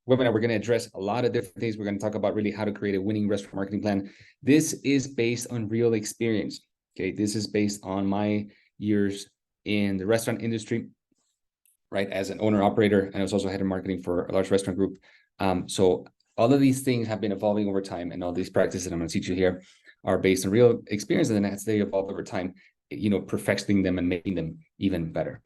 webinar, we're going to address a lot of different things. We're going to talk about really how to create a winning restaurant marketing plan. This is based on real experience. Okay, this is based on my years in the restaurant industry, right? As an owner operator, and I was also head of marketing for a large restaurant group. So all of these things have been evolving over time, and all these practices that I'm going to teach you here are based on real experience, and then as they evolve over time, perfecting them and making them even better.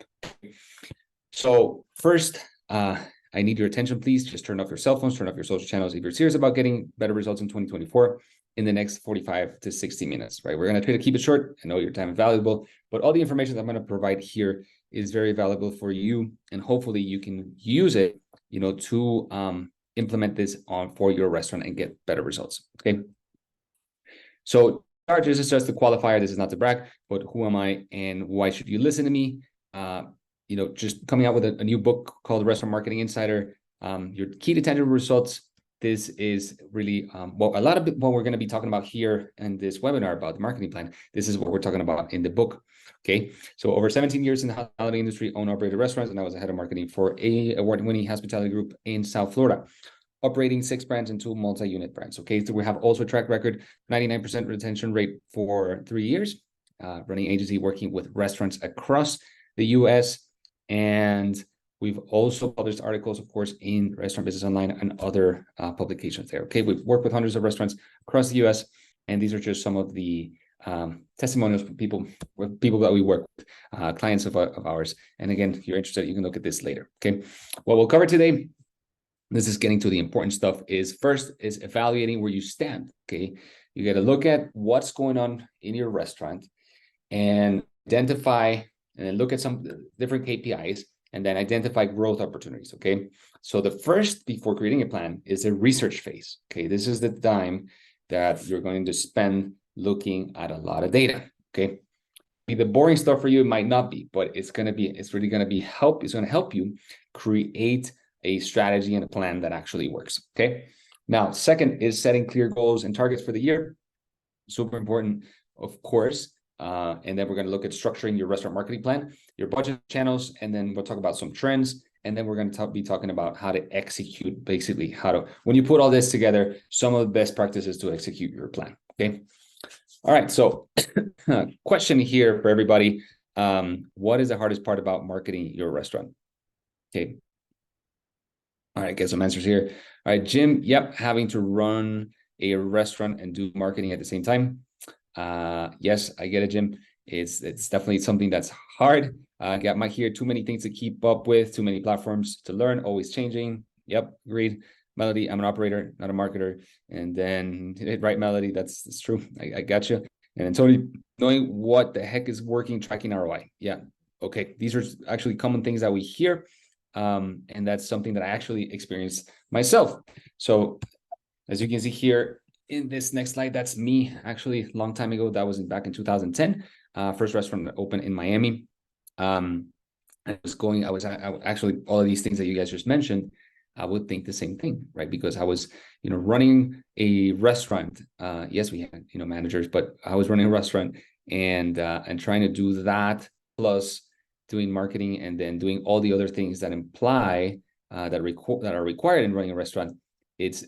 So first, I need your attention, please. Just turn off your cell phones, turn off your social channels if you're serious about getting better results in 2024 in the next 45 to 60 minutes, right? We're going to try to keep it short. I know your time is valuable, but all the information that I'm going to provide here is very valuable for you, and hopefully you can use it, to implement this for your restaurant and get better results, okay? So this is just the qualifier. This is not to brag, but who am I and why should you listen to me? Just coming out with a new book called Restaurant Marketing Insider, your key to tangible results. This is really a lot of what we're going to be talking about here in this webinar about the marketing plan. This is what we're talking about in the book. Okay, so over 17 years in the hospitality industry, owned operated restaurants, and I was the head of marketing for a award-winning hospitality group in South Florida, operating 6 brands and 2 multi-unit brands. Okay, so we have also a track record, 99% retention rate for 3 years, running agency, working with restaurants across the U.S. And we've also published articles, of course, in Restaurant Business Online and other publications there. Okay, we've worked with hundreds of restaurants across the U.S., and these are just some of the testimonials from people that we work with, clients of ours. And again, if you're interested, you can look at this later. Okay, what we'll cover today, this is getting to the important stuff, is first is evaluating where you stand. Okay, you got to look at what's going on in your restaurant and identify and then look at some different KPIs and then identify growth opportunities. Okay, so the first, before creating a plan, is the research phase. Okay, this is the time that you're going to spend looking at a lot of data. Okay, the boring stuff for you might not be, but it's really going to help you create a strategy and a plan that actually works. Okay, now second is setting clear goals and targets for the year. Super important, of course. And then we're going to look at structuring your restaurant marketing plan, your budget channels, and then we'll talk about some trends. And then we're going to be talking about how to execute, basically when you put all this together, some of the best practices to execute your plan. Okay. All right. So question here for everybody. What is the hardest part about marketing your restaurant? Okay. All right. Get some answers here. All right, Jim. Yep. Having to run a restaurant and do marketing at the same time. Yes, I get it, Jim. It's definitely something that's hard. Got my here, too many things to keep up with, too many platforms to learn, always changing. Yep, agreed. Melody, I'm an operator, not a marketer. And then right, Melody, that's true. I got you. And then Tony, knowing what the heck is working, tracking ROI. Yeah, okay. These are actually common things that we hear. And that's something that I actually experienced myself. So as you can see here in this next slide, that's me actually a long time ago. That was back in 2010. First restaurant that opened in Miami. I was actually, all of these things that you guys just mentioned, I would think the same thing, right? Because I was, running a restaurant. Yes, we had, managers, but I was running a restaurant and trying to do that plus doing marketing and then doing all the other things that imply that are required in running a restaurant. It's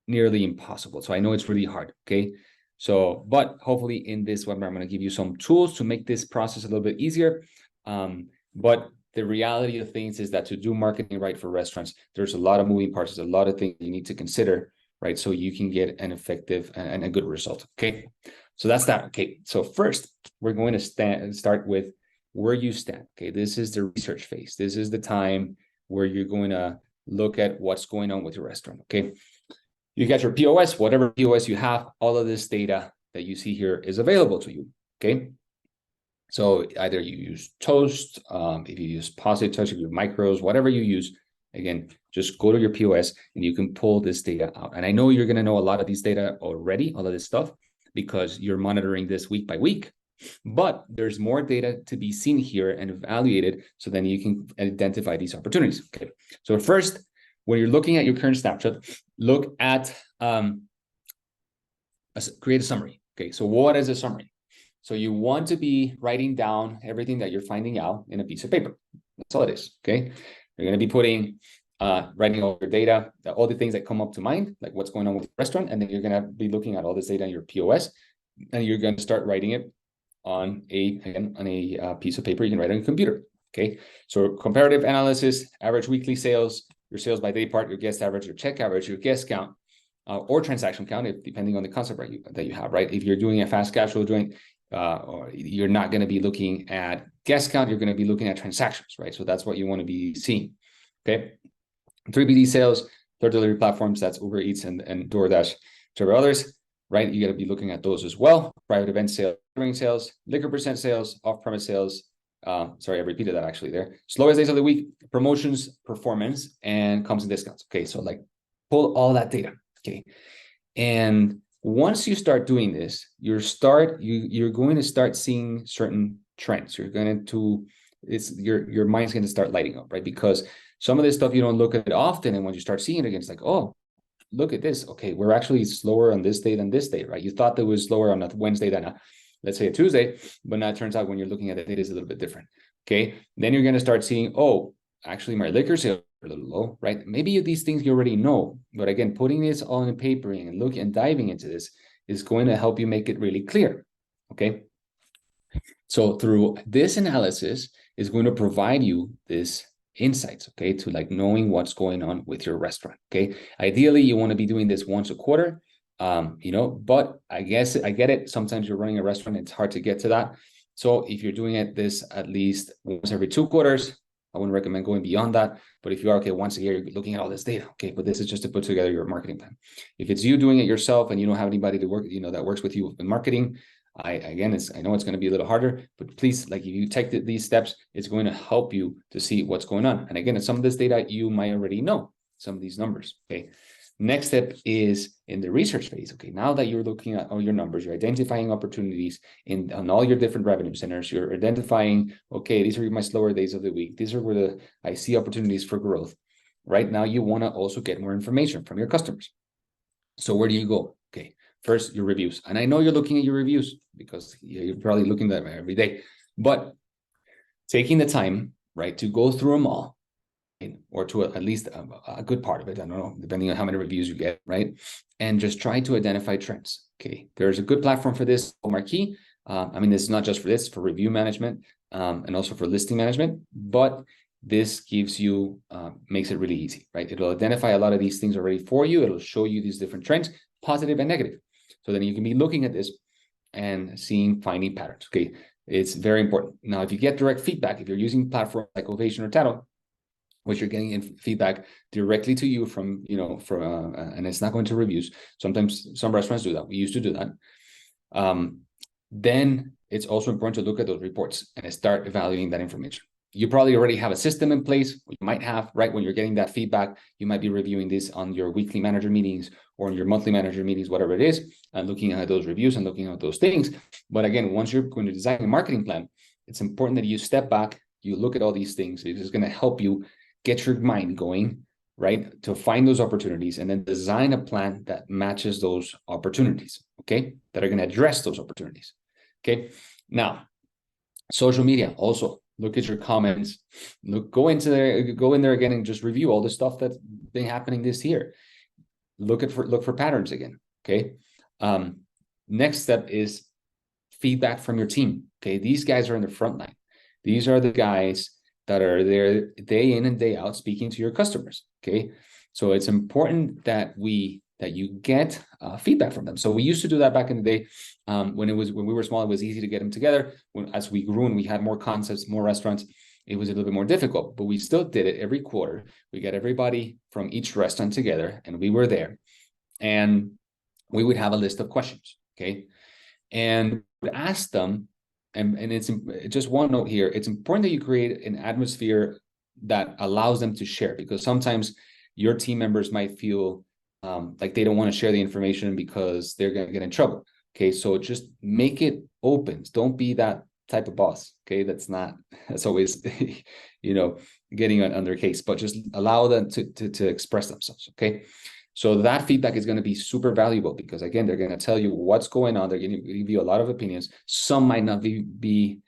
nearly impossible. So I know it's really hard. Okay. So, but hopefully in this webinar, I'm going to give you some tools to make this process a little bit easier. But the reality of things is that to do marketing right for restaurants, there's a lot of moving parts. There's a lot of things you need to consider, right? So you can get an effective and a good result. Okay. So that's that. Okay. So first, we're going to start with where you stand. Okay. This is the research phase. This is the time where you're going to look at what's going on with your restaurant. Okay. You got your POS, whatever POS you have, all of this data that you see here is available to you. Okay. So either you use Toast, if you use Positive Touch, if you use Micros, whatever you use, again, just go to your POS and you can pull this data out. And I know you're going to know a lot of these data already, all of this stuff, because you're monitoring this week by week. But there's more data to be seen here and evaluated, so then you can identify these opportunities. Okay. So first, when you're looking at your current snapshot, look at create a summary. Okay. So what is a summary? So you want to be writing down everything that you're finding out in a piece of paper. That's all it is. Okay. You're going to be putting writing all your data, all the things that come up to mind, like what's going on with the restaurant. And then you're going to be looking at all this data in your POS, and you're going to start writing it on a piece of paper. You can write it on your computer. Okay. So comparative analysis, average weekly sales, your sales by day part, your guest average, your check average, your guest count, or transaction count, depending on the concept that you have, right? If you're doing a fast casual joint, or you're not going to be looking at guest count, you're going to be looking at transactions, right? So that's what you want to be seeing. Okay. 3BD sales, third delivery platforms, that's Uber Eats and DoorDash, several others, right? You got to be looking at those as well. Private event sales, liquor percent sales, off-premise sales. Sorry, I repeated that actually there. Slowest days of the week, promotions, performance, and comes and discounts. Okay, so like pull all that data. Okay, and once you start doing this, you're going to start seeing certain trends. You're going to your mind's going to start lighting up, right? Because some of this stuff you don't look at it often, and when you start seeing it again, it's like, oh, look at this. Okay, we're actually slower on this day than this day, right? You thought that was slower on a Wednesday than let's say a Tuesday, but now it turns out when you're looking at it, it is a little bit different. Okay, then you're going to start seeing, oh, actually my liquor sales are a little low, right? Maybe these things you already know, but again, putting this all in papering and looking and diving into this is going to help you make it really clear. Okay, so through this analysis is going to provide you this insights, okay, to like knowing what's going on with your restaurant. Okay, ideally you want to be doing this once a quarter, but I guess I get it. Sometimes you're running a restaurant, it's hard to get to that. So if you're doing it this at least once every 2 quarters, I wouldn't recommend going beyond that. But if you are, okay, once a year, you're looking at all this data. Okay, but this is just to put together your marketing plan. If it's you doing it yourself and you don't have anybody to work, that works with you in marketing, I know it's going to be a little harder, but please, like if you take these steps, it's going to help you to see what's going on. And again, some of this data you might already know, some of these numbers. Okay. Next step is in the research phase. Okay, now that you're looking at all your numbers, you're identifying opportunities on all your different revenue centers. You're identifying, okay, these are my slower days of the week. These are where I see opportunities for growth. Right now, you want to also get more information from your customers. So where do you go? Okay, first your reviews, and I know you're looking at your reviews because you're probably looking at them every day. But taking the time, right, to go through them all, or to at least a good part of it, I don't know, depending on how many reviews you get, right? And just try to identify trends. Okay, there's a good platform for this, Marquee. It's not just for this, for review management and also for listing management, but this gives you, makes it really easy, right? It'll identify a lot of these things already for you. It'll show you these different trends, positive and negative. So then you can be looking at this and finding patterns. Okay, it's very important. Now, if you get direct feedback, if you're using platforms like Ovation or Tatto, which you're getting feedback directly to you from, and it's not going to reviews. Sometimes some restaurants do that. We used to do that. Then it's also important to look at those reports and start evaluating that information. You probably already have a system in place. You might have, right, when you're getting that feedback, you might be reviewing this on your weekly manager meetings or in your monthly manager meetings, whatever it is, and looking at those reviews and looking at those things. But again, once you're going to design a marketing plan, it's important that you step back, you look at all these things. It is going to help you get your mind going, right, to find those opportunities and then design a plan that matches those opportunities, okay, that are going to address those opportunities. Okay, now social media, also look at your comments, go in there again and just review all the stuff that's been happening this year. Look for patterns again. Okay, next step is feedback from your team. Okay, these guys are in the front line. These are the guys that are there day in and day out speaking to your customers. Okay, so it's important that you get feedback from them. So we used to do that back in the day when we were small. It was easy to get them together. As we grew and we had more concepts, more restaurants, it was a little bit more difficult. But we still did it every quarter. We got everybody from each restaurant together, and we were there, and we would have a list of questions. Okay, and would ask them. And it's just one note here. It's important that you create an atmosphere that allows them to share, because sometimes your team members might feel like they don't want to share the information because they're going to get in trouble. Okay, so just make it open. Don't be that type of boss. Okay, that's always getting on their case, but just allow them to express themselves. Okay. So that feedback is going to be super valuable because, again, they're going to tell you what's going on. They're going to give you a lot of opinions. Some might not be the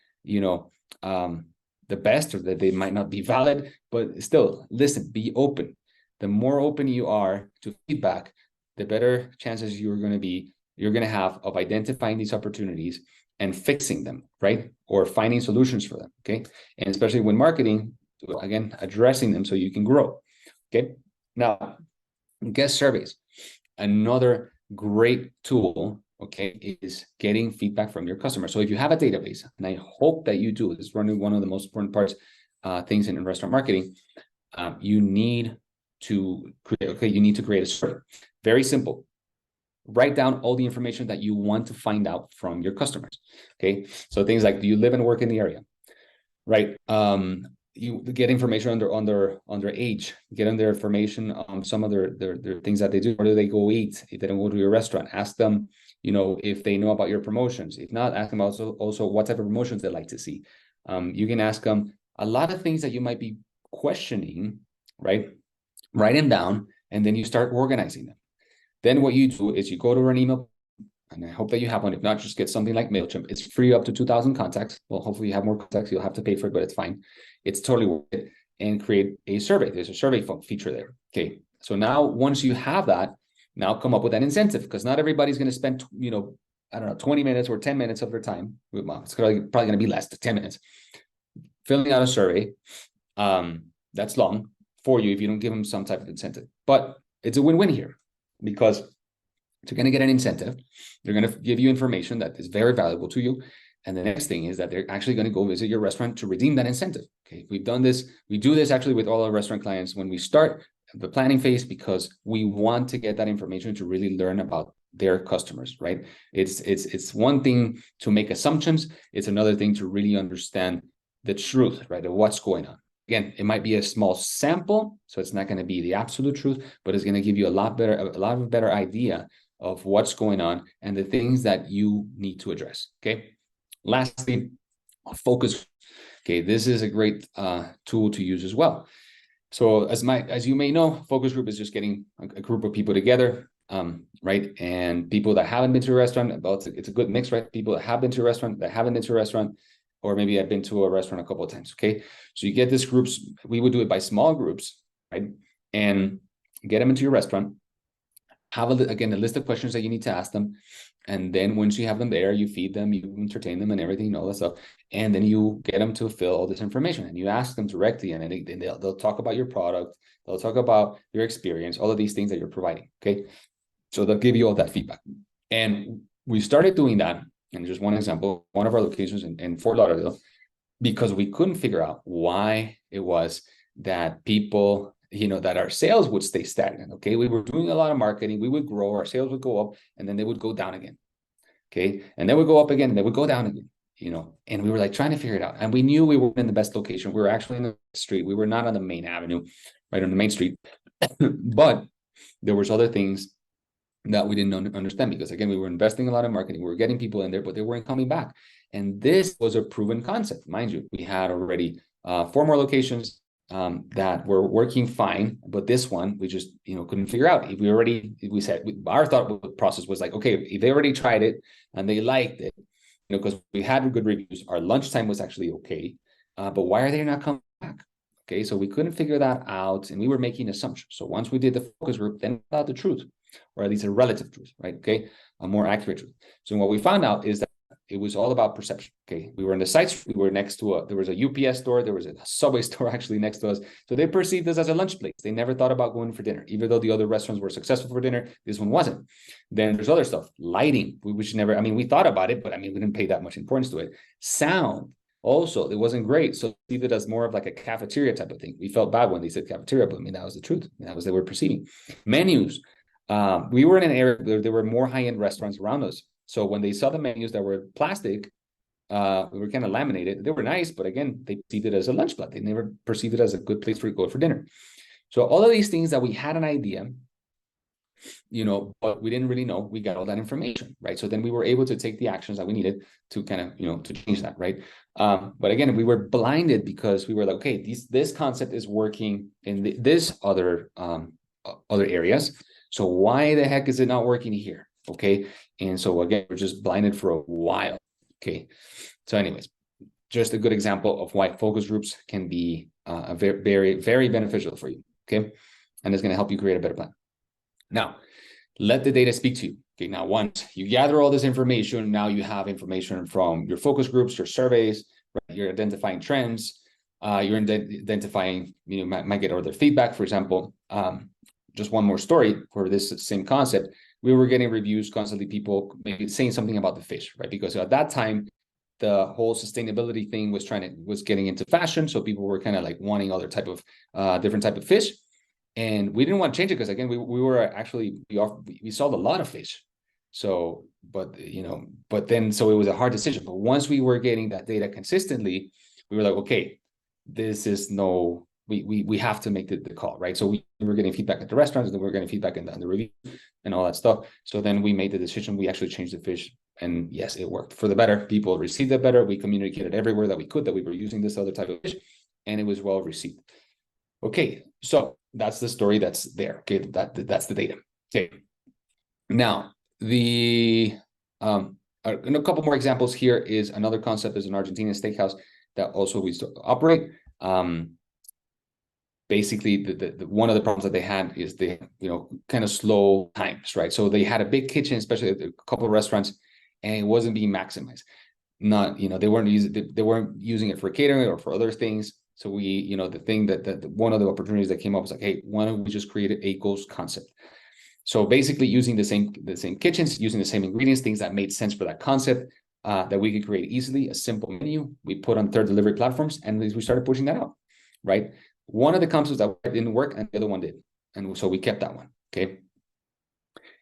best, or that they might not be valid, but still listen, be open. the more open you are to feedback, the better chances you're going to have of identifying these opportunities and fixing them, right? Or finding solutions for them, okay? And especially when marketing, again, addressing them so you can grow, okay? Now, guest surveys, another great tool, okay, is getting feedback from your customers. So if you have a database, and I hope that you do, this is one of the most important parts, things in restaurant marketing, you need to create a survey. Very simple. Write down all the information that you want to find out from your customers. Okay, so things like, do you live and work in the area, right? You get information on their age, get on their information on some of their things that they do. Where do they go eat if they don't go to your restaurant? Ask them, if they know about your promotions. If not, ask them also what type of promotions they like to see. You can ask them a lot of things that you might be questioning, right? Write them down, and then you start organizing them. Then what you do is you go to an email, and I hope that you have one. If not, just get something like MailChimp. It's free up to 2,000 contacts. Well, hopefully you have more contacts. You'll have to pay for it, but it's fine. It's totally worth it. And create a survey. There's a survey feature there. Okay. So now once you have that, now come up with an incentive, because not everybody's going to spend, 20 minutes or 10 minutes of their time. Well, it's probably going to be less than 10 minutes filling out a survey. That's long for you if you don't give them some type of incentive. But it's a win-win here, because you're going to get an incentive. They're going to give you information that is very valuable to you. And the next thing is that they're actually going to go visit your restaurant to redeem that incentive. Okay, we've done this. We do this actually with all our restaurant clients when we start the planning phase, because we want to get that information to really learn about their customers, right? It's one thing to make assumptions. It's another thing to really understand the truth, right, of what's going on. Again, it might be a small sample, so it's not going to be the absolute truth, but it's going to give you a lot of better idea of what's going on and the things that you need to address. Okay. Lastly, focus. Okay, this is a great tool to use as well. So as you may know, focus group is just getting a group of people together, right? And people that haven't been to a restaurant. It's a good mix, right? People that have been to a restaurant, that haven't been to a restaurant, or maybe I've been to a restaurant a couple of times. Okay, so you get these groups. We would do it by small groups, right? And get them into your restaurant. Have a list of questions that you need to ask them, and then once you have them there, you feed them, you entertain them, and everything, all that stuff, and then you get them to fill all this information, and you ask them directly, and then they'll talk about your product, they'll talk about your experience, all of these things that you're providing. Okay, so they'll give you all that feedback, and we started doing that. And just one example, one of our locations in Fort Lauderdale, because we couldn't figure out why it was that people, that our sales would stay stagnant. Okay, we were doing a lot of marketing, we would grow, our sales would go up, and then they would go down again. Okay, and they would go up again, and they would go down again. And we were like trying to figure it out. And we knew we were in the best location. We were actually in the street. We were not on the main avenue, right on the main street. But there was other things that we didn't understand, because again, we were investing a lot in marketing. We were getting people in there, but they weren't coming back. And this was a proven concept, mind you. We had already 4 more locations that were working fine, but this one we just couldn't figure out. We said our thought process was like, okay, if they already tried it and they liked it, because we had good reviews, our lunchtime was actually okay, but why are they not coming back? Okay, so we couldn't figure that out, and we were making assumptions. So once we did the focus group, then about the truth, or at least a relative truth, right? Okay, a more accurate truth. So what we found out is that it was all about perception. Okay, we were in the sites. We were next to there was a UPS store. There was a Subway store actually next to us. So they perceived us as a lunch place. They never thought about going for dinner, even though the other restaurants were successful for dinner. This one wasn't. Then there's other stuff, lighting. We thought about it, but we didn't pay that much importance to it. Sound. Also, it wasn't great. So we did it as more of like a cafeteria type of thing. We felt bad when they said cafeteria, but that was the truth. That was they were perceiving. Menus. We were in an area where there were more high-end restaurants around us. So when they saw the menus that were plastic, we were kind of laminated. They were nice, but again, they perceived it as a lunch plate. They never perceived it as a good place to go for dinner. So all of these things that we had an idea, but we didn't really know, we got all that information, right? So then we were able to take the actions that we needed to kind of, to change that, right? But again, we were blinded because we were like, okay, this concept is working in this other areas. So why the heck is it not working here? Okay. And so again, we're just blinded for a while. Okay. So anyways, just a good example of why focus groups can be very, very beneficial for you. Okay. and it's going to help you create a better plan. Now, let the data speak to you. Okay, now once you gather all this information, now you have information from your focus groups, your surveys, right? You're identifying trends, you're identifying, might get other feedback, for example. Just one more story for this same concept. We were getting reviews constantly, people maybe saying something about the fish, right? Because at that time, the whole sustainability thing was getting into fashion. So people were kind of like wanting other type of different type of fish. And we didn't want to change it because again, we were actually, we sold a lot of fish. So, but then, so it was a hard decision. But once we were getting that data consistently, we were like, okay, this is we have to make the call, right? So we were getting feedback at the restaurants, and then we were getting feedback in the review and all that stuff. So then we made the decision, we actually changed the fish. And yes, it worked for the better. People received it better. We communicated everywhere that we could that we were using this other type of fish, and it was well received. Okay, so that's the story that's there. Okay, that's the data. Okay, now a couple more examples here is another concept is an Argentinian steakhouse that also we still operate. Basically, the one of the problems that they had is the kind of slow times, right? So they had a big kitchen, especially at a couple of restaurants, and it wasn't being maximized. Not they weren't using it for catering or for other things. So we, the thing that one of the opportunities that came up was like, hey, why don't we just create a ghost concept? So basically using the same kitchens, using the same ingredients, things that made sense for that concept, that we could create easily, a simple menu. We put on third delivery platforms, and we started pushing that out, right? One of the concepts that didn't work, and the other one did. And so we kept that one, okay?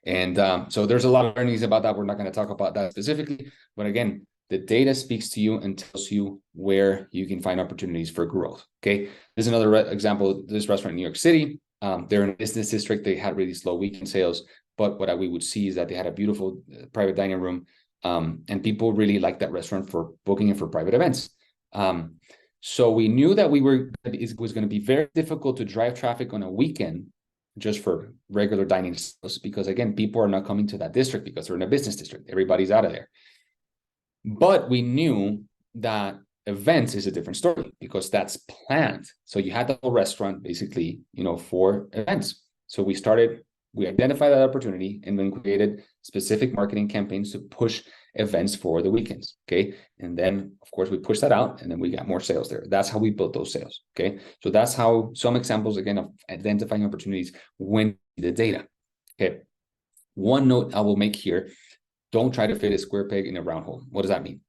And so there's a lot of learnings about that. We're not going to talk about that specifically, but again, the data speaks to you and tells you where you can find opportunities for growth. Okay, there's another example. This restaurant in New York City, they're in a business district. They had really slow weekend sales, but what we would see is that they had a beautiful private dining room, and people really liked that restaurant for booking and for private events. So we knew that it was going to be very difficult to drive traffic on a weekend just for regular dining sales, because again, people are not coming to that district because they're in a business district. Everybody's out of there. But we knew that events is a different story because that's planned. So you had the whole restaurant basically, for events. So we identified that opportunity and then created specific marketing campaigns to push events for the weekends. Okay. And then of course we pushed that out, and then we got more sales there. That's how we built those sales. Okay. So that's how some examples again of identifying opportunities when the data. Okay. One note I will make here: don't try to fit a square peg in a round hole. What does that mean?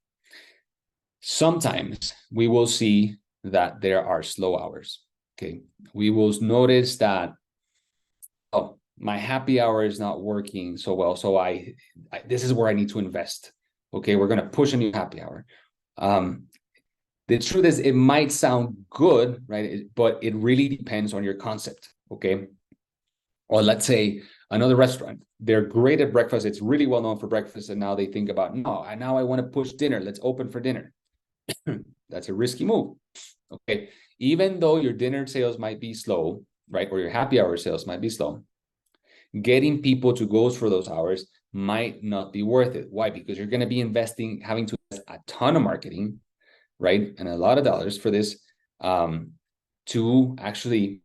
Sometimes we will see that there are slow hours. Okay. We will notice that, oh, my happy hour is not working so well. So this is where I need to invest. Okay. We're going to push a new happy hour. The truth is it might sound good, right? But it really depends on your concept. Okay. Or let's say another restaurant, they're great at breakfast. It's really well known for breakfast. And now they think about, no, now I want to push dinner. Let's open for dinner. That's a risky move. Okay. Even though your dinner sales might be slow, right? Or your happy hour sales might be slow, getting people to go for those hours might not be worth it. Why? Because you're going to be having to invest a ton of marketing, right? And a lot of dollars for this, to actually,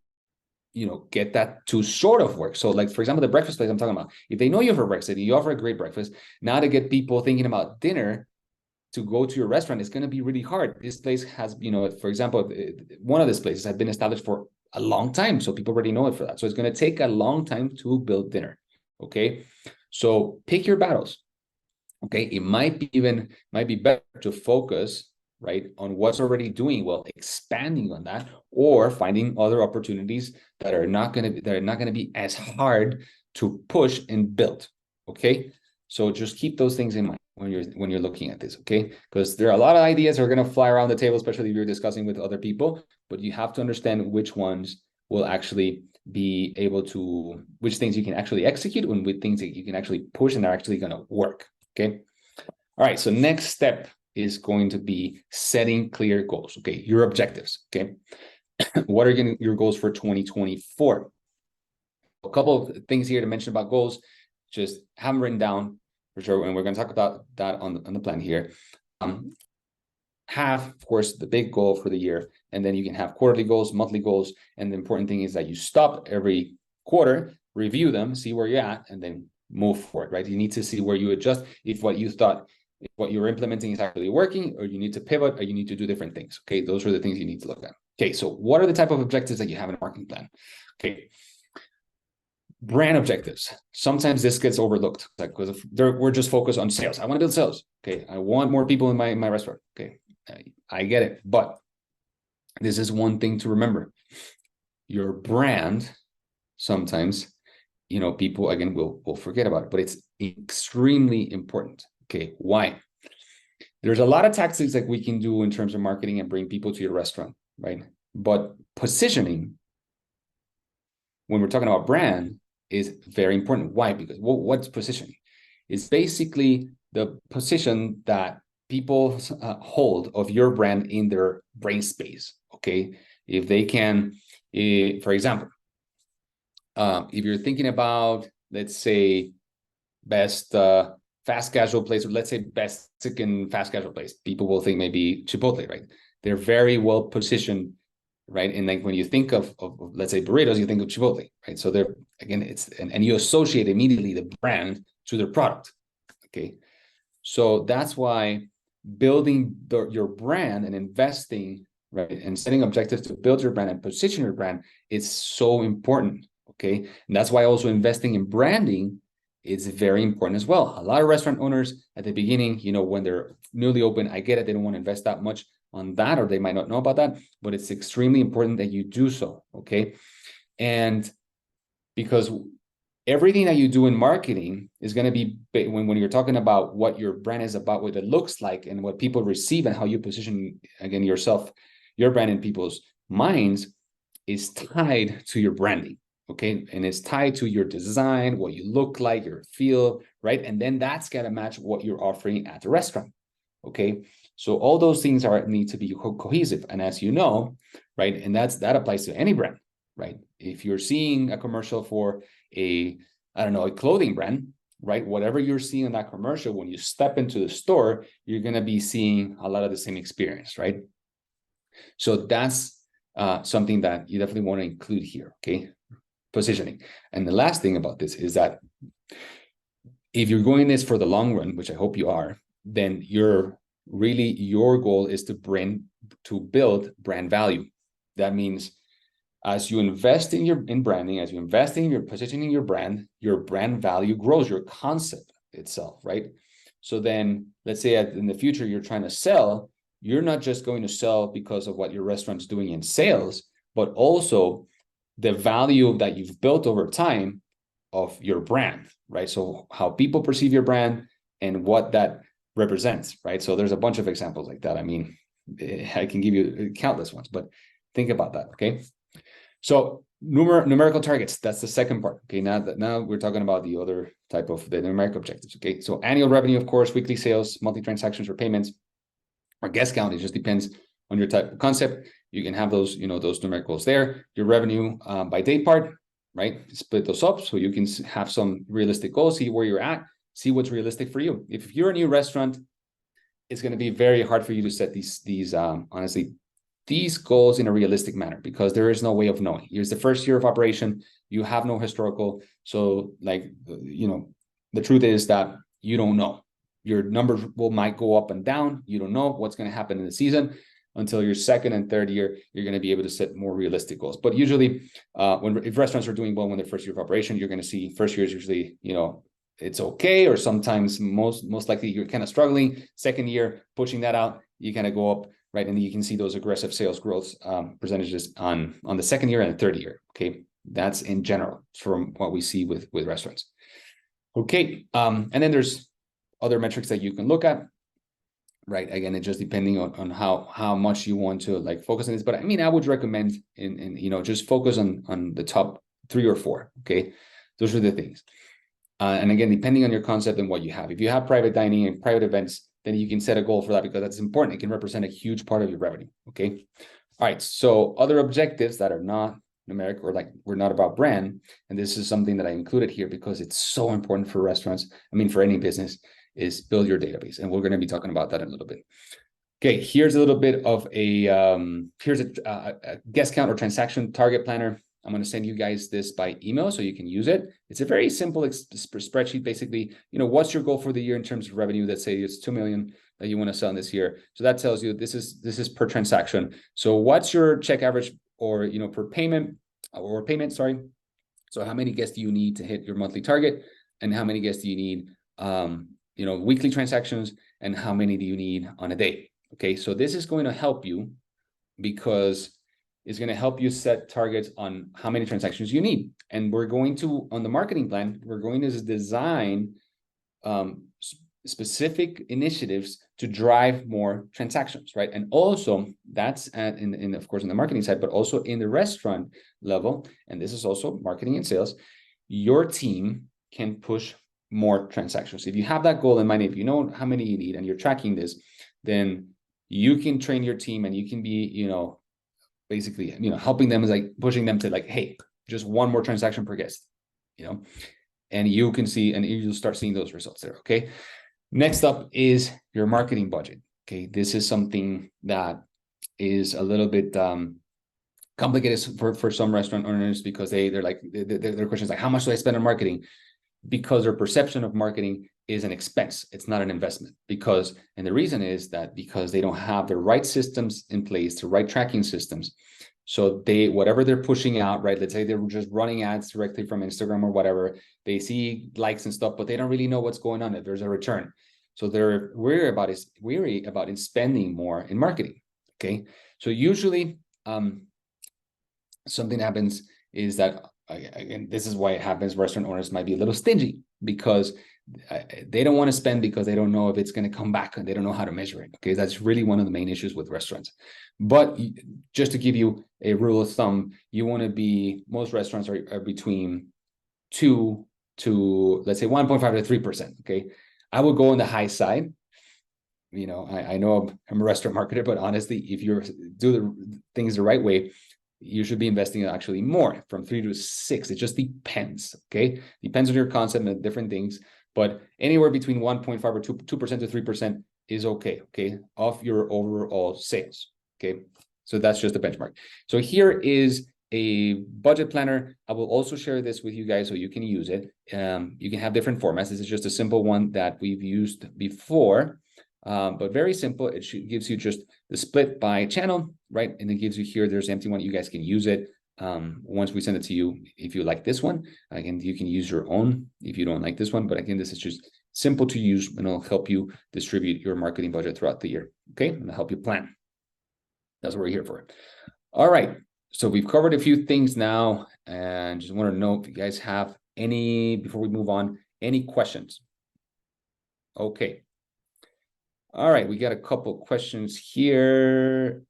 get that to sort of work. So like, for example, the breakfast place I'm talking about, if they know you for breakfast, you offer a great breakfast, now to get people thinking about dinner to go to your restaurant, it's going to be really hard. This place has, for example, one of these places has been established for a long time. So people already know it for that. So it's going to take a long time to build dinner. Okay. So pick your battles. Okay. It might be better to focus, right, on what's already doing well, expanding on that, or finding other opportunities that are not going to be as hard to push and build. Okay. So just keep those things in mind when you're looking at this, okay? Because there are a lot of ideas that are going to fly around the table, especially if you're discussing with other people, but you have to understand which ones will actually be able to, which things you can actually execute, and which things that you can actually push and are actually going to work, okay? All right, so next step is going to be setting clear goals, okay? Your objectives, okay? What are your goals for 2024? A couple of things here to mention about goals. Just have them written down for sure, and we're going to talk about that on the plan here. have, of course, the big goal for the year, and then you can have quarterly goals, monthly goals. And the important thing is that you stop every quarter, review them, see where you're at, and then move forward, right? You need to see where you adjust if what you thought, if what you're implementing is actually working, or you need to pivot, or you need to do different things. Okay, those are the things you need to look at. Okay, so what are the type of objectives that you have in a marketing plan? Okay, brand objectives. Sometimes this gets overlooked, like because we're just focused on sales. I want to build sales. Okay, I want more people in my restaurant. Okay, I get it, but this is one thing to remember. Your brand, sometimes, people again will forget about it, but it's extremely important. Okay, why? There's a lot of tactics that we can do in terms of marketing and bring people to your restaurant, right? But positioning, when we're talking about brand, is very important. Why? Because what's positioning? It's basically the position that people hold of your brand in their brain space. Okay, if they can, for example, if you're thinking about, let's say, best fast casual place, or let's say best Mexican fast casual place, people will think maybe Chipotle, right? They're very well positioned, right? And like when you think of let's say burritos, you think of Chipotle, right? So they're, again, it's and you associate immediately the brand to their product. Okay, so that's why building your brand and investing, right, and setting objectives to build your brand and position your brand is so important. Okay, and that's why also investing in branding is very important as well. A lot of restaurant owners at the beginning, when they're newly open, I get it, they don't want to invest that much on that, or they might not know about that, but it's extremely important that you do so. Okay, and because everything that you do in marketing is going to be, when you're talking about what your brand is about, what it looks like, and what people receive, and how you position, again, yourself, your brand in people's minds, is tied to your branding. Okay, and it's tied to your design, what you look like, your feel, right? And then that's got to match what you're offering at the restaurant. Okay, so all those things need to be cohesive. And as you know, right, and that applies to any brand, right? If you're seeing a commercial for a clothing brand, right, whatever you're seeing in that commercial, when you step into the store, you're going to be seeing a lot of the same experience, right? So that's something that you definitely want to include here. Okay, positioning. And the last thing about this is that if you're going this for the long run, which I hope you are, then your goal is to build brand value. That means as you invest in branding, as you invest in your positioning, your brand value grows, your concept itself, right? So then let's say in the future, you're trying to sell, you're not just going to sell because of what your restaurant's doing in sales, but also the value that you've built over time of your brand, right? So how people perceive your brand and what that represents, right? So there's a bunch of examples like that. I mean, I can give you countless ones, but think about that, okay? So numerical targets, that's the second part. Okay, now we're talking about the other type of the numerical objectives. Okay, so annual revenue, of course, weekly sales, monthly transactions or payments, or guest count. It just depends on your type of concept. You can have those, those numericals there. Your revenue by day part, right? Split those up so you can have some realistic goals, see where you're at, see what's realistic for you. If you're a new restaurant, it's going to be very hard for you to set these honestly, these goals in a realistic manner, because there is no way of knowing. Here's the first year of operation. You have no historical. So the truth is that you don't know. Your numbers might go up and down. You don't know what's going to happen in the season until your second and third year. You're going to be able to set more realistic goals. But usually if restaurants are doing well in their first year of operation, you're going to see first year is usually, it's okay, or sometimes most likely you're kind of struggling. Second year, pushing that out, you kind of go up, right? And you can see those aggressive sales growth percentages on the second year and the third year. Okay, that's in general from what we see with restaurants. Okay, and then there's other metrics that you can look at, right? Again, it's just depending on how much you want to focus on this. But I mean, I would recommend just focus on the top 3 or 4. Okay, those are the things. And again, depending on your concept and what you have. If you have private dining and private events, then you can set a goal for that, because that's important. It can represent a huge part of your revenue. Okay. All right. So other objectives that are not numeric, or we're not about brand. And this is something that I included here because it's so important for restaurants. I mean, for any business, is build your database. And we're going to be talking about that in a little bit. Okay, here's a little bit of here's a guest count or transaction target planner. I'm going to send you guys this by email so you can use it. It's a very simple spreadsheet. Basically, what's your goal for the year in terms of revenue? Let's say it's 2 million that you want to sell in this year. So that tells you this is per transaction. So what's your check average or per payment or payment? Sorry. So how many guests do you need to hit your monthly target, and how many guests do you need? Weekly transactions, and how many do you need on a day? Okay, so this is going to help you because it's going to help you set targets on how many transactions you need. And we're going to, on the marketing plan, we're going to design specific initiatives to drive more transactions, right? And also that's of course in the marketing side, but also in the restaurant level. And this is also marketing and sales. Your team can push more transactions. If you have that goal in mind, if you know how many you need and you're tracking this, then you can train your team and you can be, basically, helping them is like pushing them to like, hey, just one more transaction per guest, and you can see, and you'll start seeing those results there. Okay. Next up is your marketing budget. Okay. This is something that is a little bit complicated for some restaurant owners because their question is like, how much do I spend on marketing? Because their perception of marketing is an expense. It's not an investment and the reason is that because they don't have the right systems in place, the right tracking systems. So whatever they're pushing out, right? Let's say they're just running ads directly from Instagram or whatever. They see likes and stuff, but they don't really know what's going on, if there's a return. So they're weary about spending more in marketing. Okay. So usually something happens is that, again, this is why it happens. Restaurant owners might be a little stingy because they don't want to spend because they don't know if it's going to come back and they don't know how to measure it. Okay, that's really one of the main issues with restaurants. But just to give you a rule of thumb, most restaurants are between 2 to, let's say, 1.5 to 3%. Okay, I would go on the high side. I know I'm a restaurant marketer, but honestly, if you do the things the right way, you should be investing actually more, from 3 to 6. It just depends. Okay, depends on your concept and different things, but anywhere between 1.5 or 2% to 3% is okay. Okay, of your overall sales. Okay, so that's just a benchmark. So here is a budget planner. I will also share this with you guys so you can use it. You can have different formats. This is just a simple one that we've used before. But very simple. It gives you just the split by channel, right? And it gives you here, there's an empty one. You guys can use it once we send it to you. If you like this one, again, you can use your own if you don't like this one. But again, this is just simple to use and it'll help you distribute your marketing budget throughout the year. Okay, and it'll help you plan. That's what we're here for. All right. So we've covered a few things now, and just want to know if you guys have any, before we move on, any questions. Okay. All right, we got a couple questions here.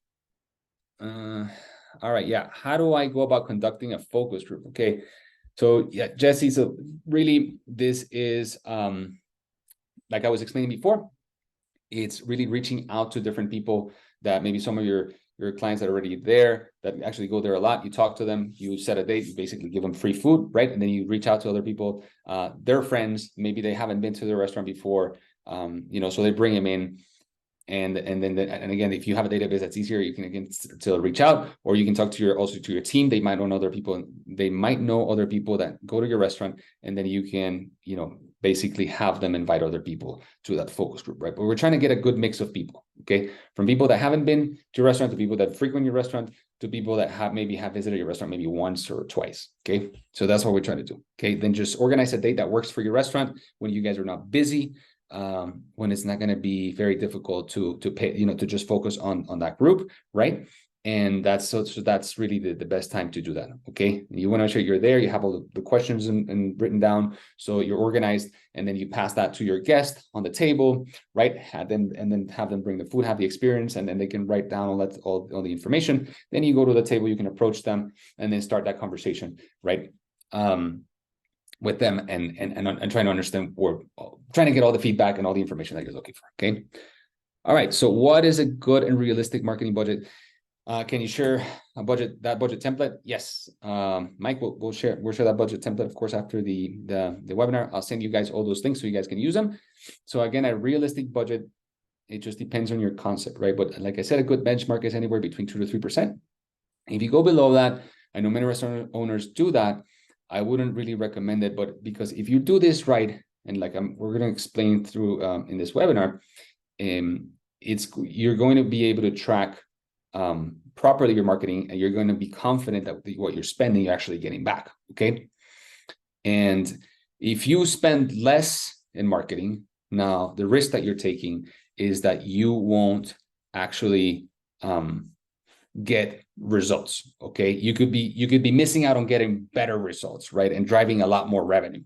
All right, yeah. How do I go about conducting a focus group? Okay, so yeah, Jesse. So really, this is like I was explaining before. It's really reaching out to different people that maybe some of your clients that are already there, that actually go there a lot. You talk to them, you set a date, you basically give them free food, right? And then you reach out to other people, their friends, maybe they haven't been to the restaurant before, so they bring them in. And again, if you have a database that's easier, you can again still reach out, or you can talk to your team. They might know other people. They might know other people that go to your restaurant, and then you can, basically have them invite other people to that focus group, right? But we're trying to get a good mix of people, okay? From people that haven't been to your restaurant, to people that frequent your restaurant, to people that have visited your restaurant maybe once or twice, okay? So that's what we're trying to do, okay? Then just organize a date that works for your restaurant when you guys are not busy, when it's not going to be very difficult to pay, to just focus on that group, right? And that's that's really the best time to do that. Okay, you want to make sure you're there, you have all the questions and written down, so you're organized, and then you pass that to your guest on the table, right? And then have them bring the food, have the experience, and then they can write down all the information. Then you go to the table, you can approach them, and then start that conversation, right? With them and trying to understand, or trying to get all the feedback and all the information that you're looking for. Okay. All right. So what is a good and realistic marketing budget? Can you share that budget template? Yes. Mike, we'll share that budget template, of course, after the webinar. I'll send you guys all those things so you guys can use them. So again, a realistic budget It just depends on your concept, right? But like I said, a good benchmark is anywhere between 2 to 3%. If you go below that, I know many restaurant owners do that. I wouldn't really recommend it, but because if you do this right, and like we're going to explain through in this webinar, you're going to be able to track properly your marketing, and you're going to be confident that what you're spending, you're actually getting back. Okay. And if you spend less in marketing, now the risk that you're taking is that you won't actually get results. Okay. You could be missing out on getting better results, right? And driving a lot more revenue.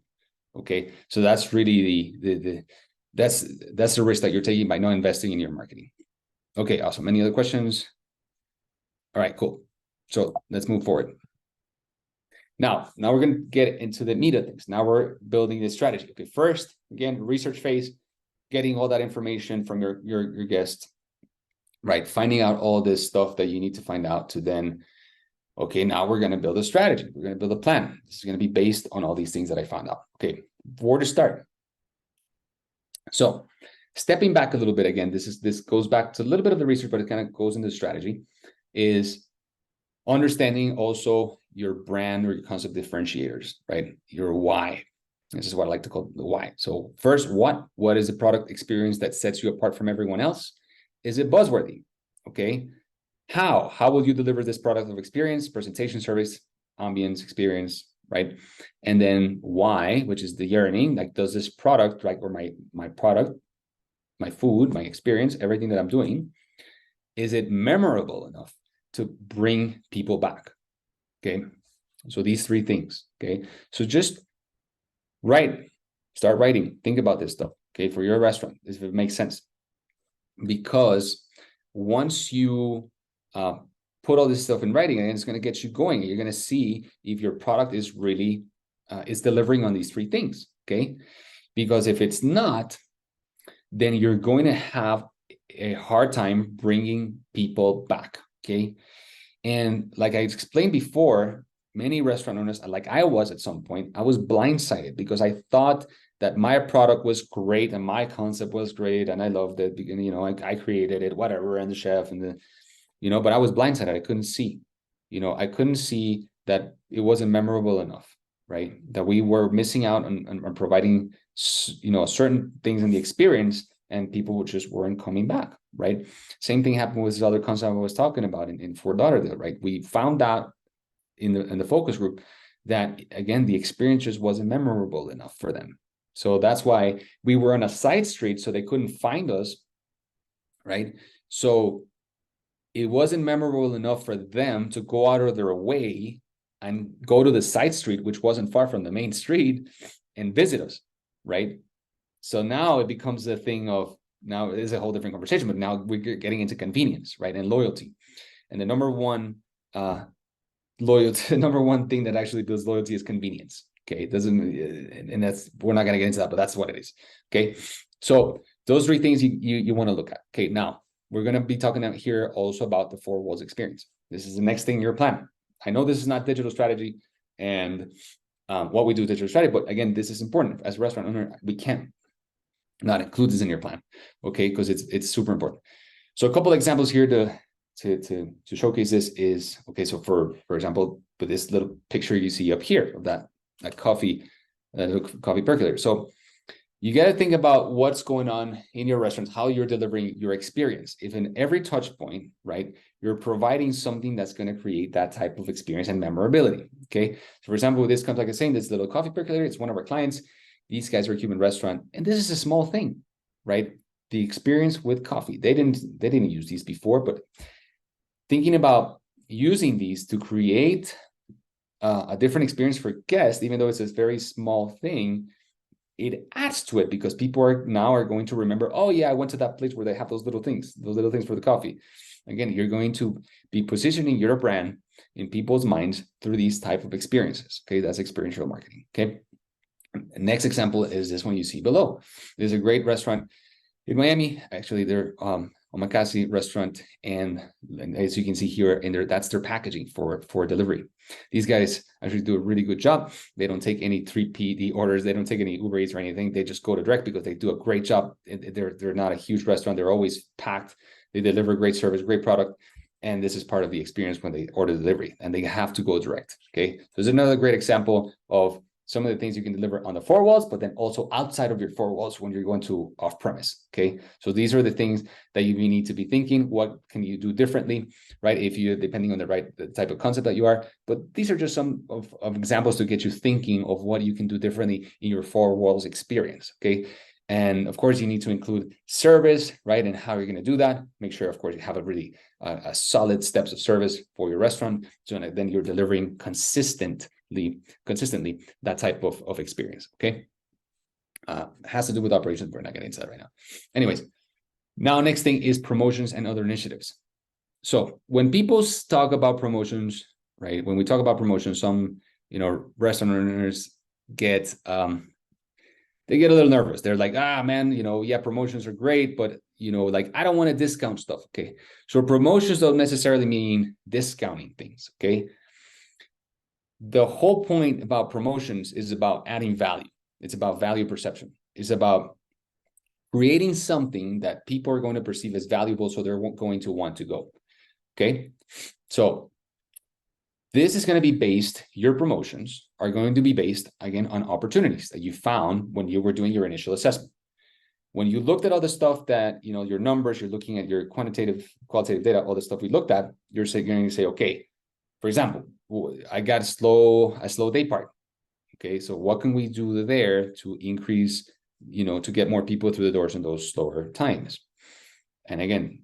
Okay. So that's really that's the risk that you're taking by not investing in your marketing. Okay, awesome. Any other questions? All right, cool. So let's move forward. Now we're going to get into the meat of things. Now we're building this strategy. Okay, first, again, research phase, getting all that information from your guests, right? Finding out all this stuff that you need to find out to then, okay, now we're going to build a strategy. We're going to build a plan. This is going to be based on all these things that I found out. Okay, where to start? So stepping back a little bit, again, this goes back to a little bit of the research, but it kind of goes into strategy, is understanding also your brand or your concept differentiators, right? Your why. This is what I like to call the why. So first, what is the product experience that sets you apart from everyone else? Is it buzzworthy? Okay. How will you deliver this product of experience, presentation, service, ambience, experience, right? And then why, which is the yearning, like, does this product, like, or my product, my food, my experience, everything that I'm doing, is it memorable enough to bring people back? Okay. So these three things. Okay. So just start writing, think about this stuff. Okay. For your restaurant, if it makes sense, because once you put all this stuff in writing, and it's going to get you going, you're going to see if your product is really is delivering on these three things. Okay. Because if it's not, then you're going to have a hard time bringing people back. Okay. And like I explained before, many restaurant owners, like I was at some point, I was blindsided because I thought that my product was great and my concept was great and I loved it. And, you know, I created it, whatever, and the chef and the, you know, but I was blindsided. I couldn't see, you know, I couldn't see that it wasn't memorable enough, right? That we were missing out on providing, you know, certain things in the experience, and people just weren't coming back, right? Same thing happened with this other concept I was talking about in Fort Lauderdale, right? We found out in the focus group that, again, the experience just wasn't memorable enough for them. So that's why we were on a side street, so they couldn't find us, right? So it wasn't memorable enough for them to go out of their way and go to the side street, which wasn't far from the main street, and visit us, right? So now it becomes a thing of, now it is a whole different conversation, but now we're getting into convenience, right? And loyalty. And the number one number one thing that actually builds loyalty is convenience. Okay. It doesn't, and that's, we're not going to get into that, but that's what it is. Okay. So those three things you want to look at. Okay. Now we're going to be talking out here also about the 4 walls experience. This is the next thing in your plan. I know this is not digital strategy and what we do with digital strategy, but again, this is important. As a restaurant owner, we can't not include this in your plan. Okay. Because it's super important. So a couple of examples here to showcase this is, okay, so for example, with this little picture you see up here of that coffee percolator. So you got to think about what's going on in your restaurant, how you're delivering your experience. If in every touch point, right, you're providing something that's going to create that type of experience and memorability. Okay. So for example, with this comes, like I was saying, this little coffee percolator, it's one of our clients. These guys are a Cuban restaurant, and this is a small thing, right? The experience with coffee. They didn't use these before, but thinking about using these to create a different experience for guests, even though it's a very small thing, it adds to it because people are going to remember, oh yeah, I went to that place where they have those little things for the coffee. Again, you're going to be positioning your brand in people's minds through these type of experiences. Okay, that's experiential marketing. Okay. Next example is this one you see below. There's a great restaurant in Miami. Actually, they're omakase restaurant, and as you can see here in there, that's their packaging for delivery. These guys actually do a really good job. They don't take any 3PD orders. They don't take any Uber Eats or anything. They just go to direct because they do a great job. They're not a huge restaurant. They're always packed. They deliver great service, great product. And this is part of the experience when they order delivery, and they have to go direct. Okay. So there's another great example of some of the things you can deliver on the four walls, but then also outside of your four walls when you're going to off-premise. Okay. So these are the things that you need to be thinking. What can you do differently, right? If you, depending on the type of concept that you are, but these are just some of examples to get you thinking of what you can do differently in your four walls experience. Okay. And of course, you need to include service, right? And how you're going to do that. Make sure, of course, you have a really a solid steps of service for your restaurant. So then you're delivering consistently that type of experience. Okay. Has to do with operations. We're not getting into that right now. Anyways, now next thing is promotions and other initiatives. So when people talk about promotions, right? When we talk about promotions, some, restaurant owners get, they get a little nervous. They're like, man, yeah, promotions are great, but, like, I don't want to discount stuff. Okay. So promotions don't necessarily mean discounting things. Okay. The whole point about promotions is about adding value. It's about value perception. It's about creating something that people are going to perceive as valuable, so they're going to want to go. Okay. So this is going to be based, your promotions are going to be based, again, on opportunities that you found when you were doing your initial assessment. When you looked at all the stuff that, your numbers, you're looking at your qualitative data, all the stuff we looked at, you're going to say, okay, for example, I got a slow day part. Okay, so what can we do there to increase, to get more people through the doors in those slower times? And again,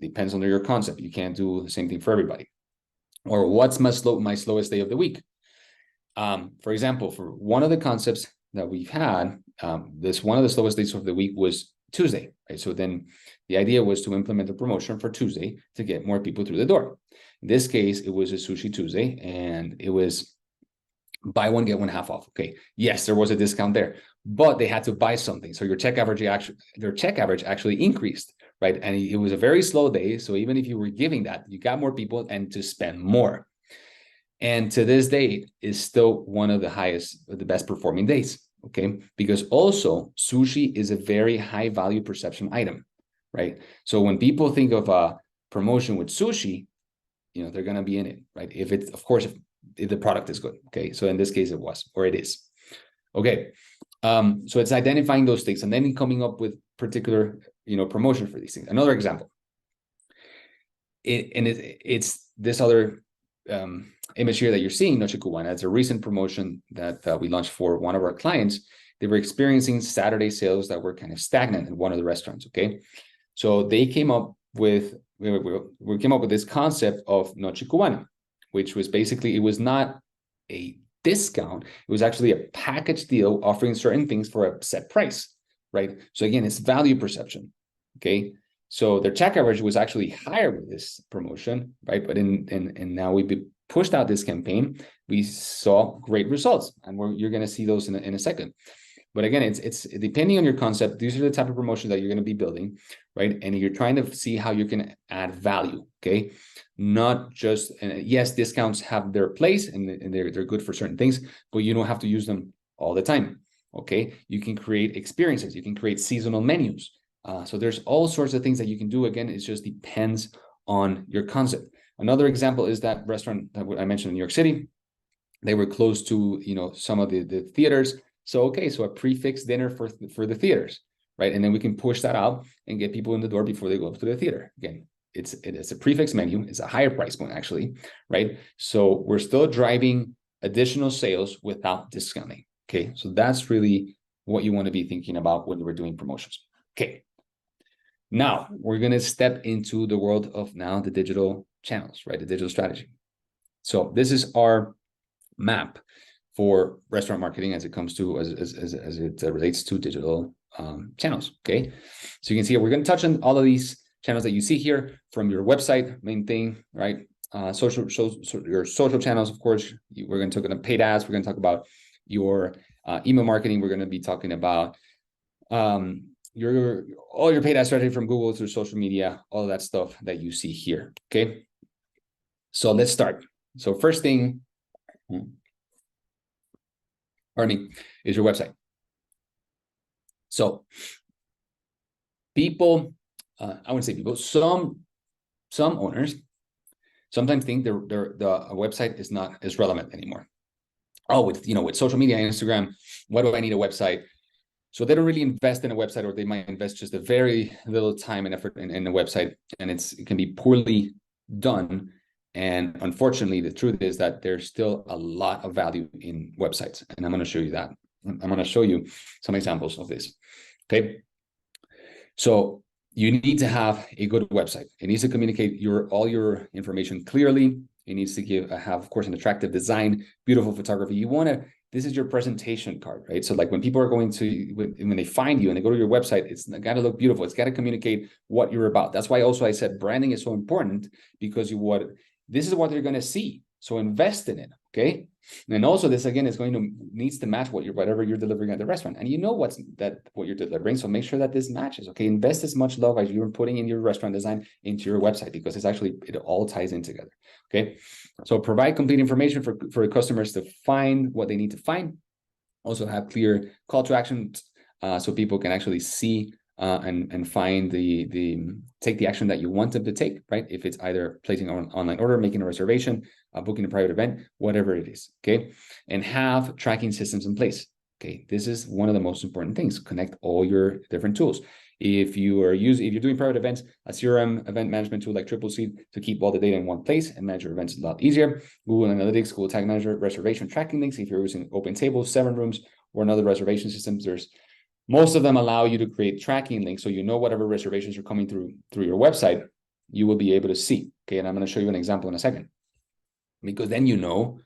depends on your concept. You can't do the same thing for everybody. Or what's my slowest day of the week? For example, for one of the concepts that we've had, one of the slowest days of the week was Tuesday, right? So then the idea was to implement a promotion for Tuesday to get more people through the door. In this case, it was a Sushi Tuesday, and it was buy one, get one half off. Okay. Yes, there was a discount there, but they had to buy something. So your check average actually increased, right? And it was a very slow day. So even if you were giving that, you got more people and to spend more. And to this day is still one of the best performing days. Okay. Because also sushi is a very high value perception item, right? So when people think of a promotion with sushi, they're going to be in it, right? If the product is good. Okay. So in this case, it was, or it is. Okay. So it's identifying those things and then coming up with particular, promotion for these things. Another example. It's this other image here that you're seeing, Noche Cubana. It's a recent promotion that we launched for one of our clients. They were experiencing Saturday sales that were kind of stagnant in one of the restaurants. Okay. So they came up with, we came up with this concept of Noche Cubana, which was basically, it was not a discount. It was actually a package deal offering certain things for a set price, right? So again, it's value perception. Okay. So their check average was actually higher with this promotion, right? But and now we pushed out this campaign. We saw great results, and you're going to see those in a second. But again, it's depending on your concept. These are the type of promotions that you're going to be building, right? And you're trying to see how you can add value. Okay, not just yes, discounts have their place and they're good for certain things, but you don't have to use them all the time. Okay, you can create experiences. You can create seasonal menus. So there's all sorts of things that you can do. Again, it just depends on your concept. Another example is that restaurant that I mentioned in New York City. They were close to some of the theaters. So okay, so a prefix dinner for the theaters, right? And then we can push that out and get people in the door before they go up to the theater. Again, it's a prefix menu. It's a higher price point actually, right? So we're still driving additional sales without discounting. Okay, so that's really what you want to be thinking about when we're doing promotions. Okay. Now we're going to step into the world of now the digital channels, right? The digital strategy. So this is our map for restaurant marketing as it comes to, as it relates to digital channels. Okay. So you can see we're going to touch on all of these channels that you see here from your website, main thing, right? Your social channels, of course. We're going to talk about paid ads. We're going to talk about your email marketing. We're going to be talking about all your paid ad strategy from Google through social media, all of that stuff that you see here. Okay. So let's start. So first thing, pardon me, is your website. So people, I wouldn't say people, some owners sometimes think the website is not as relevant anymore. Oh, with social media and Instagram, why do I need a website? So they don't really invest in a website, or they might invest just a very little time and effort in a website, and it can be poorly done. And unfortunately, the truth is that there's still a lot of value in websites, and I'm going to show you that. I'm going to show you some examples of this. Okay. So you need to have a good website. It needs to communicate all your information clearly. It needs to have, of course, an attractive design, beautiful photography. This is your presentation card, right? So like when people are when they find you and they go to your website, it's got to look beautiful. It's got to communicate what you're about. That's why also I said branding is so important, because this is what they're going to see. So invest in it, okay? And also this, again, needs to match whatever you're delivering at the restaurant. And you know what you're delivering, so make sure that this matches, okay? Invest as much love as you're putting in your restaurant design into your website, because it all ties in together, okay? So provide complete information for customers to find what they need to find. Also have clear call to action, so people can actually see and find take the action that you want them to take, right? If it's either placing an online order, making a reservation, booking a private event, whatever it is, okay? And have tracking systems in place, okay? This is one of the most important things. Connect all your different tools. If you're doing private events, a CRM event management tool like Triple Seed to keep all the data in one place and manage your events is a lot easier. Google Analytics, Google Tag Manager, reservation tracking links. If you're using Open Tables, 7Rooms, or another reservation systems, most of them allow you to create tracking links, so you know whatever reservations are coming through your website, you will be able to see. Okay, and I'm going to show you an example in a second, because then you know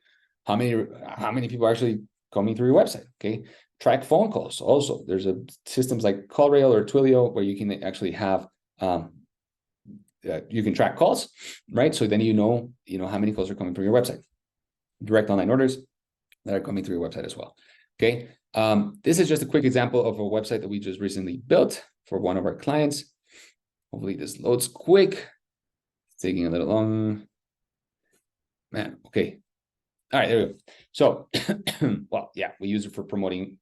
how many people are actually coming through your website. Okay, track phone calls. Also, there's systems like CallRail or Twilio where you can actually have you can track calls, right? So then you know how many calls are coming through your website. Direct online orders that are coming through your website as well. Okay. This is just a quick example of a website that we just recently built for one of our clients. Hopefully this loads quick. It's taking a little long. Man, okay. All right, there we go. So, well, yeah, we use it for promoting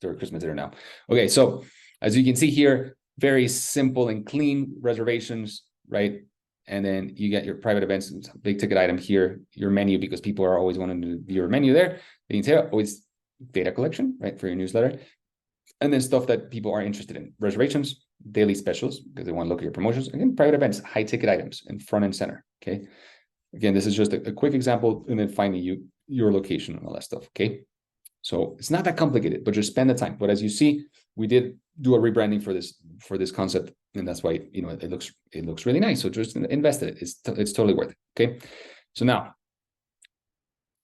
their Christmas dinner now. Okay, so as you can see here, very simple and clean reservations, right? And then you get your private events, big ticket item here, your menu, because people are always wanting to view your menu there. The entire always data collection, right, for your newsletter. And then stuff that people are interested in. Reservations, daily specials, because they want to look at your promotions. Again, private events, high ticket items in front and center, okay? Again, this is just a quick example, and then finding your location and all that stuff, okay? So it's not that complicated, but just spend the time. But as you see, we did do a rebranding for this concept, and that's why it looks really nice. So just invest in it. It's totally worth it, okay? So now,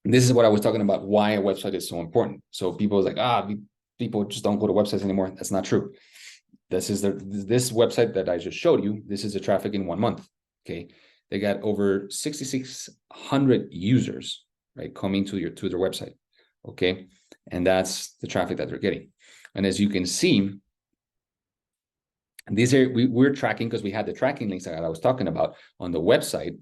this is what I was talking about, why a website is so important. So people are like, people just don't go to websites anymore. That's not true. This website that I just showed you, this is the traffic in 1 month, okay? They got over 6,600 users, right, coming to their website, okay? And that's the traffic that they're getting. And as you can see, we're tracking, because we had the tracking links that I was talking about on the website,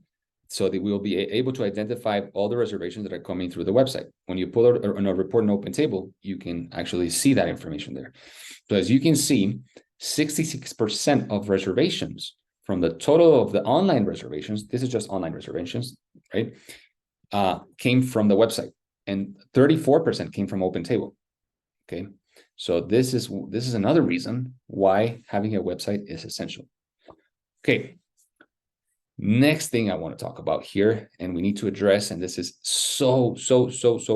so that we'll be able to identify all the reservations that are coming through the website. When you pull out a report in Open Table, you can actually see that information there. So as you can see, 66% of reservations from the total of the online reservations, this is just online reservations, right, came from the website, and 34% came from Open Table, okay? So this is another reason why having a website is essential. Okay. Next thing I want to talk about here, and we need to address, and this is so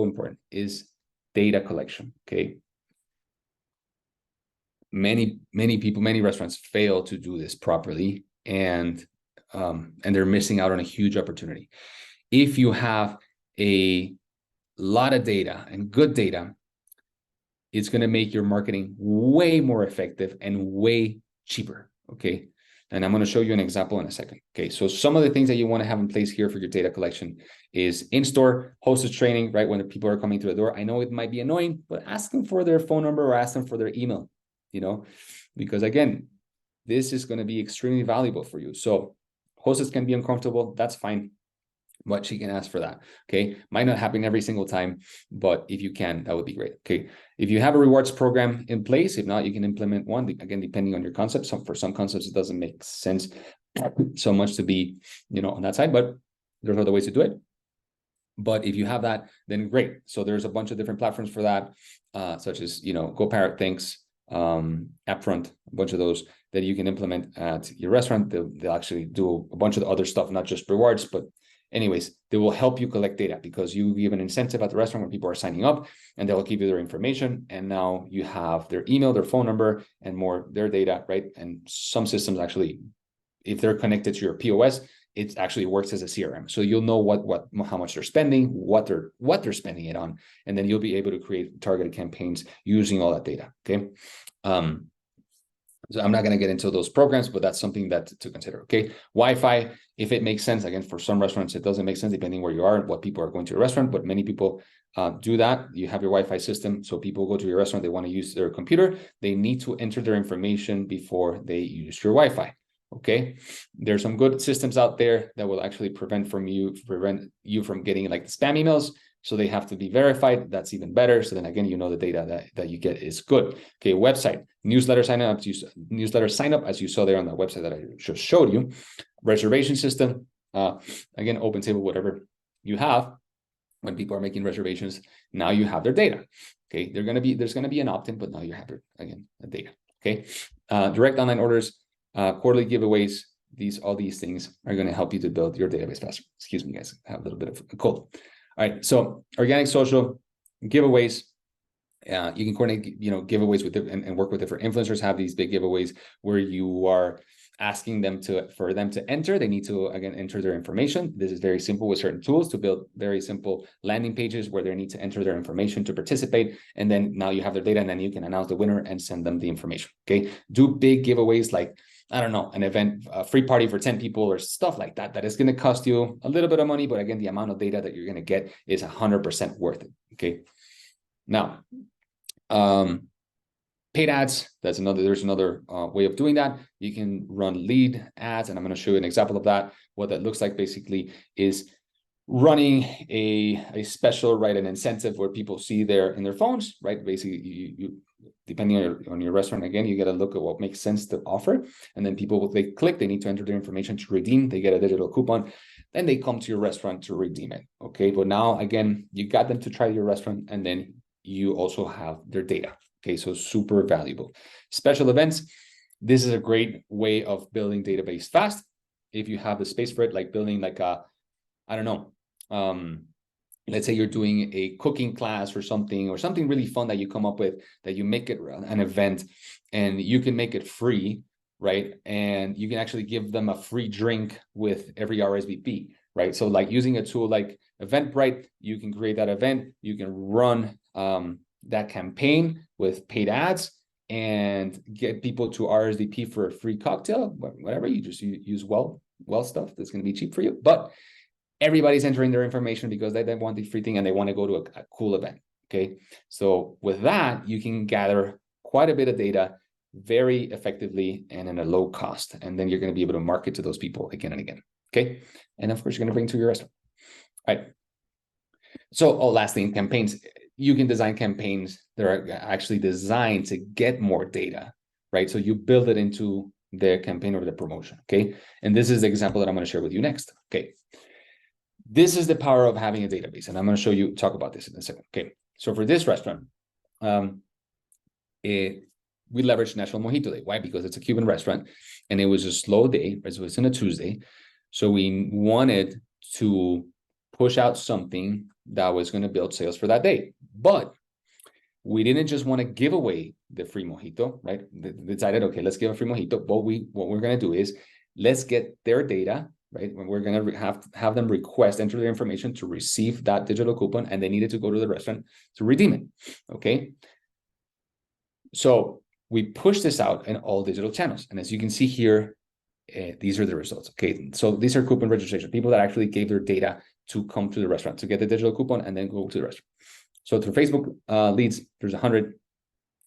important, is data collection, okay? Many people, many restaurants fail to do this properly, and they're missing out on a huge opportunity. If you have a lot of data and good data, it's going to make your marketing way more effective and way cheaper, okay? And I'm going to show you an example in a second. Okay, so some of the things that you want to have in place here for your data collection is in-store hosted training, right? When the people are coming through the door. I know it might be annoying, but ask them for their phone number or ask them for their email. because again, this is going to be extremely valuable for you. So hostess can be uncomfortable. That's fine. But she can ask for that. Okay. Might not happen every single time, but if you can, that would be great. Okay. If you have a rewards program in place, if not, you can implement one, again, depending on your concept. For some concepts, it doesn't make sense so much to be, on that side, but there's other ways to do it. But if you have that, then great. So there's a bunch of different platforms for that, such as, GoParrot, Thanks, Upfront, a bunch of those that you can implement at your restaurant. They'll actually do a bunch of the other stuff, not just rewards, but anyways, they will help you collect data because you give an incentive at the restaurant when people are signing up, and they'll give you their information. And now you have their email, their phone number, and more their data, right? And some systems actually, if they're connected to your POS, it actually works as a CRM. So you'll know how much they're spending, what they're spending it on, and then you'll be able to create targeted campaigns using all that data. Okay. So I'm not going to get into those programs, but that's something that to consider. Okay. Wi-Fi, if it makes sense, again, for some restaurants, it doesn't make sense depending where you are and what people are going to a restaurant, but many people do that. You have your Wi-Fi system. So people go to your restaurant, they want to use their computer. They need to enter their information before they use your Wi-Fi. Okay. There's some good systems out there that will actually prevent you from getting like the spam emails. So they have to be verified. That's even better. So then again, the data that you get is good. Okay, website, newsletter sign up as you saw there on that website that I just showed you. Reservation system, again, open table, whatever you have. When people are making reservations, now you have their data. Okay, there's gonna be an opt-in, but now you have the data. Okay, direct online orders, quarterly giveaways. All these things are going to help you to build your database faster. Excuse me, guys, I have a little bit of a cold. All right, so organic social giveaways. You can coordinate, giveaways with and work with different influencers. Have these big giveaways where you are asking them for them to enter. They need to again enter their information. This is very simple with certain tools to build very simple landing pages where they need to enter their information to participate. And then now you have their data, and then you can announce the winner and send them the information. Okay, do big giveaways like, I don't know, an event, a free party for 10 people or stuff like that. That is going to cost you a little bit of money, but again, the amount of data that you're going to get is 100% worth it. Okay. Now, paid ads, there's another way of doing that. You can run lead ads, and I'm going to show you an example of that. What that looks like basically is running a special, right, an incentive where people see in their phones, right? Basically, you depending on your restaurant, again, you got to look at what makes sense to offer. And then people, they click, they need to enter their information to redeem. They get a digital coupon. Then they come to your restaurant to redeem it. Okay. But now, again, you got them to try your restaurant, and then you also have their data. Okay. So super valuable. Special events. This is a great way of building database fast. If you have the space for it, like building like I don't know, let's say you're doing a cooking class or something really fun that you come up with, that you make it an event, and you can make it free, right? And you can actually give them a free drink with every RSVP, right? So like using a tool like Eventbrite, you can create that event, you can run that campaign with paid ads and get people to RSVP for a free cocktail, whatever. You just use well stuff that's going to be cheap for you, but everybody's entering their information because they want the free thing and they want to go to a cool event. Okay. So with that, you can gather quite a bit of data very effectively and in a low cost. And then you're going to be able to market to those people again and again. Okay. And of course, you're going to bring to your restaurant. All right. So, last thing, campaigns. You can design campaigns that are actually designed to get more data, right? So you build it into the campaign or the promotion. Okay. And this is the example that I'm going to share with you next. Okay. This is the power of having a database, and I'm going to talk about this in a second. Okay, so for this restaurant, we leveraged National Mojito Day. Why? Because it's a Cuban restaurant, and it was a slow day. It was on a Tuesday, so we wanted to push out something that was going to build sales for that day. But we didn't just want to give away the free mojito, right? They decided, okay, let's give a free mojito. But what we're going to do is let's get their data. Right, when we're going to have them enter their information to receive that digital coupon, and they needed to go to the restaurant to redeem it. Okay, so we push this out in all digital channels, and as you can see here, these are the results. Okay, so these are coupon registration, people that actually gave their data to come to the restaurant to get the digital coupon and then go to the restaurant. So through Facebook leads, there's 100,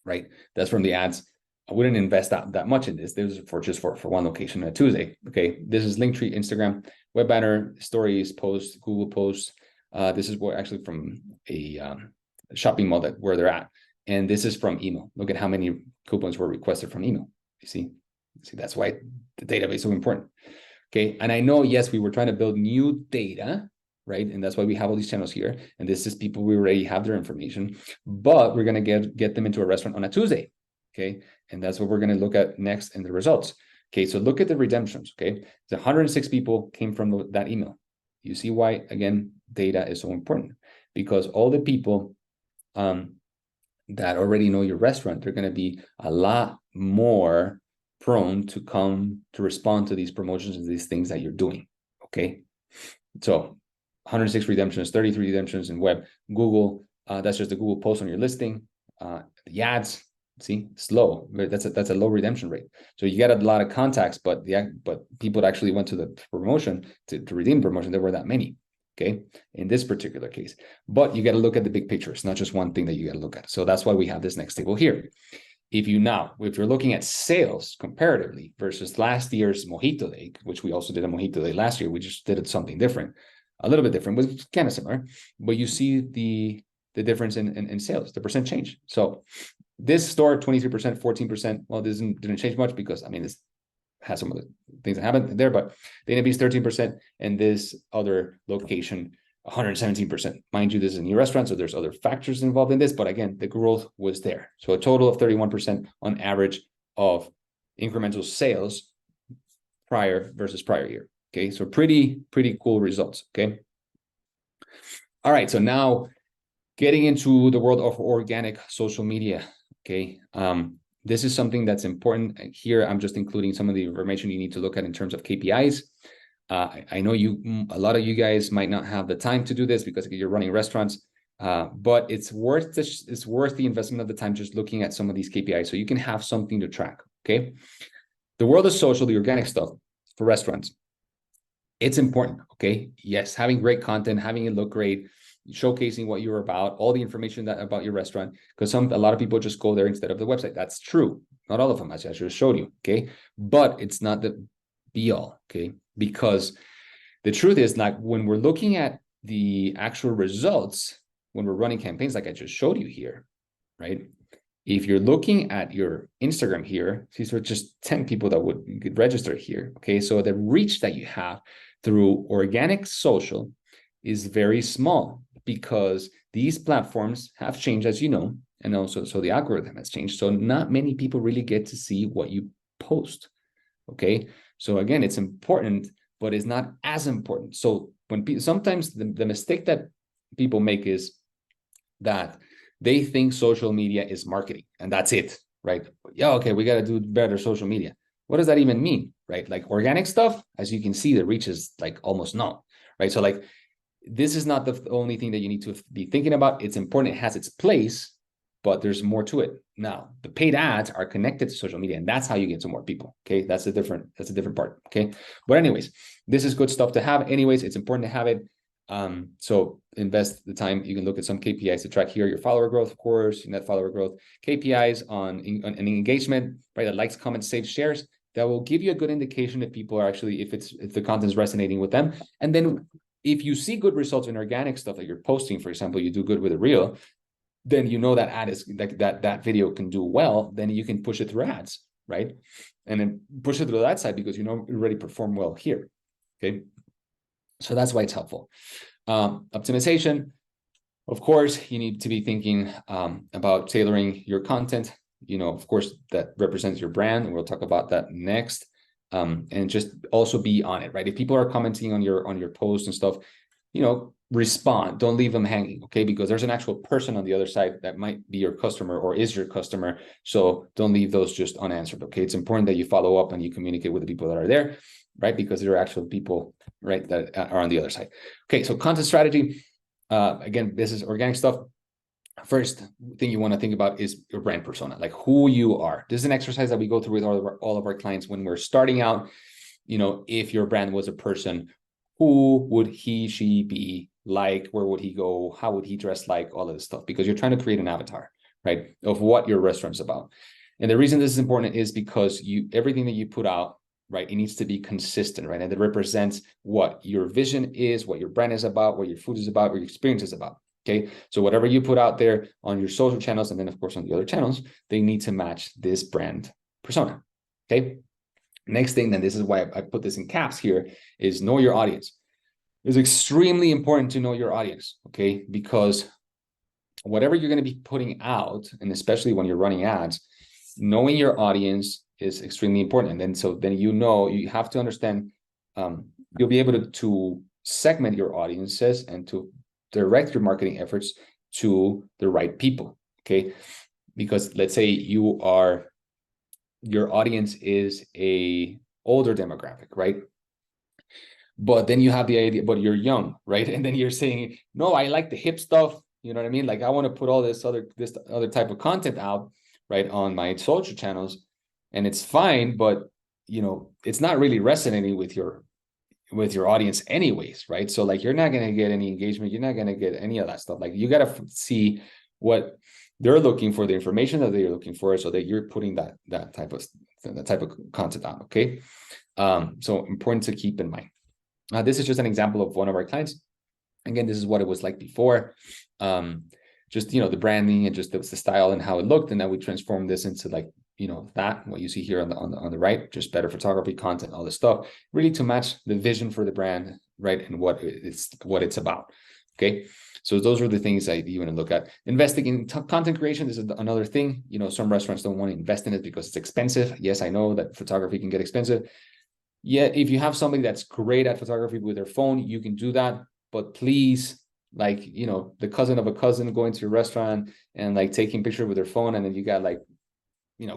right? That's from the ads. I wouldn't invest that much in this. This is for just for one location on a Tuesday. Okay, this is Linktree, Instagram, web banner, stories, posts, Google posts. This is what actually from a shopping mall where they're at, and this is from email. Look at how many coupons were requested from email. You see, that's why the database is so important. Okay, and I know, yes, we were trying to build new data, right? And that's why we have all these channels here. And this is people we already have their information, but we're going to get them into a restaurant on a Tuesday. Okay, and that's what we're going to look at next in the results. Okay, so look at the redemptions. Okay, the 106 people came from that email. You see why, again, data is so important, because all the people that already know your restaurant, they're going to be a lot more prone to come to respond to these promotions and these things that you're doing. Okay, so 106 redemptions, 33 redemptions in web. Google, that's just the Google post on your listing. The ads, see, it's low. That's a low redemption rate. So you get a lot of contacts, but people that actually went to the promotion to redeem the promotion, there were that many. Okay, in this particular case, but you got to look at the big picture. It's not just one thing that you got to look at. So that's why we have this next table here. If you're looking at sales comparatively versus last year's Mojito Day, which we also did a Mojito Day last year, we just did it something different, a little bit different, but kind of similar. But you see the difference in sales, the percent change. So this store, 23%, 14%. Well, this didn't change much because, I mean, this has some of the things that happened there, but the NAB is 13%, and this other location, 117%. Mind you, this is a new restaurant, so there's other factors involved in this, but again, the growth was there. So a total of 31% on average of incremental sales prior versus prior year. Okay, so pretty cool results. Okay. All right, so now getting into the world of organic social media. Okay. This is something that's important. Here, I'm just including some of the information you need to look at in terms of KPIs. I know a lot of you guys might not have the time to do this because you're running restaurants, but it's worth the investment of the time just looking at some of these KPIs so you can have something to track. Okay. The world of social, the organic stuff for restaurants, it's important. Okay. Yes, having great content, having it look great, showcasing what you're about, all the information about your restaurant, because a lot of people just go there instead of the website. That's true. Not all of them, as I just showed you. Okay. But it's not the be all. Okay. Because the truth is, like, when we're looking at the actual results, when we're running campaigns like I just showed you here, right? If you're looking at your Instagram here, these are just 10 people that would register here. Okay. So the reach that you have through organic social is very small, because these platforms have changed, as you know, and also so the algorithm has changed. So not many people really get to see what you post. Okay. So again, it's important, but it's not as important. So when sometimes the mistake that people make is that they think social media is marketing and that's it, right? Yeah, okay, we got to do better social media. What does that even mean, right? Like organic stuff, as you can see, the reach is like almost none, right? So like, this is not the only thing that you need to be thinking about. It's important. It has its place, but there's more to it. Now, the paid ads are connected to social media, and that's how you get to more people. Okay, that's a different part. Okay, but anyways, this is good stuff to have. Anyways, it's important to have it. So invest the time. You can look at some KPIs to track here your follower growth, of course, net follower growth, KPIs on engagement, right? The likes, comments, saves, shares. That will give you a good indication if people are actually, if the content is resonating with them. And then if you see good results in organic stuff that you're posting, for example, you do good with a reel, then you know that ad is that video can do well, then you can push it through ads, right? And then push it through that side because you know you already perform well here. Okay. So that's why it's helpful. Optimization, of course, you need to be thinking about tailoring your content. You know, of course, that represents your brand, and we'll talk about that next. And just also be on it, right? If people are commenting on your post and stuff, you know, respond. Don't leave them hanging, okay? Because there's an actual person on the other side that might be your customer or is your customer. So don't leave those just unanswered, okay? It's important that you follow up and you communicate with the people that are there, right? Because there are actual people, right, that are on the other side. Okay, so content strategy. Again, this is organic stuff. First thing you want to think about is your brand persona, like who you are. This is an exercise that we go through with all of our clients when we're starting out. You know, if your brand was a person, who would he, she be like? Where would he go? How would he dress like? All of this stuff, because you're trying to create an avatar, right, of what your restaurant's about. And the reason this is important is because everything that you put out, right, it needs to be consistent, right? And it represents what your vision is, what your brand is about, what your food is about, what your experience is about. Okay. So whatever you put out there on your social channels, and then of course on the other channels, they need to match this brand persona. Okay. Next thing, then this is why I put this in caps here, is know your audience. It's extremely important to know your audience. Okay. Because whatever you're going to be putting out, and especially when you're running ads, knowing your audience is extremely important. And then you have to understand, you'll be able to segment your audiences and to direct your marketing efforts to the right people. Okay. Because let's say your audience is a older demographic, right? But then you have the idea, but you're young, right? And then you're saying, no, I like the hip stuff. You know what I mean? Like I want to put all this other type of content out, right, on my social channels, and it's fine, but it's not really resonating with your audience anyways, right? So like you're not going to get any engagement, you're not going to get any of that stuff. Like you got to see what they're looking for, the information that they're looking for, so that you're putting that type of content out. Okay. So important to keep in mind. This is just an example of one of our clients. Again, this is what it was like before. Just the branding and just the style and how it looked, and then we transformed this into like what you see here on the right, just better photography, content, all this stuff, really to match the vision for the brand, right, and what it's about. Okay, so those are the things that you want to look at. Investing in content creation, this is another thing. Some restaurants don't want to invest in it because it's expensive. Yes, I know that photography can get expensive. Yeah, if you have somebody that's great at photography with their phone, you can do that. But please, like, the cousin of a cousin going to your restaurant and like taking pictures with their phone, and then you got like,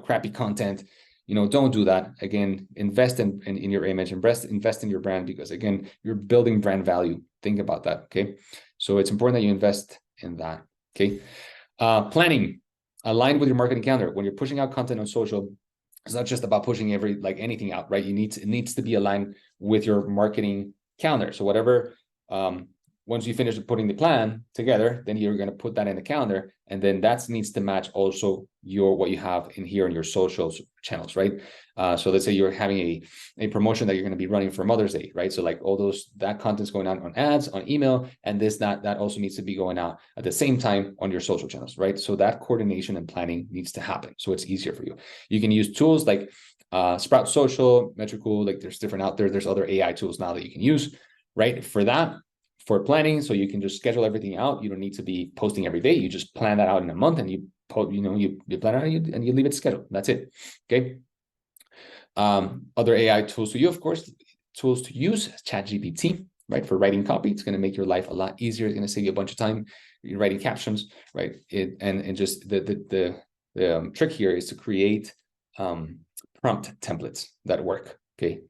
crappy content, don't do that. Again, invest in your image, invest in your brand, because again, you're building brand value. Think about that. Okay. So it's important that you invest in that. Okay. Planning, aligned with your marketing calendar. When you're pushing out content on social, it's not just about pushing anything out, right? It needs to be aligned with your marketing calendar. So whatever, once you finish putting the plan together, then you're going to put that in the calendar, and then that needs to match also what you have in here on your social channels, right? So let's say you're having a promotion that you're going to be running for Mother's Day, right? So like all that content's going out on ads, on email, and that also needs to be going out at the same time on your social channels, right? So that coordination and planning needs to happen, so it's easier for you. You can use tools like Sprout Social, Metricool, like there's different out there. There's other AI tools now that you can use, right, for that. For planning, so you can just schedule everything out. You don't need to be posting every day. You just plan that out in a month, and you plan it out and you leave it scheduled. That's it. Okay. Other AI tools to you, of course, tools to use, ChatGPT, right, for writing copy. It's going to make your life a lot easier. It's going to save you a bunch of time writing captions, right? And just the trick here is to create prompt templates that work. Okay.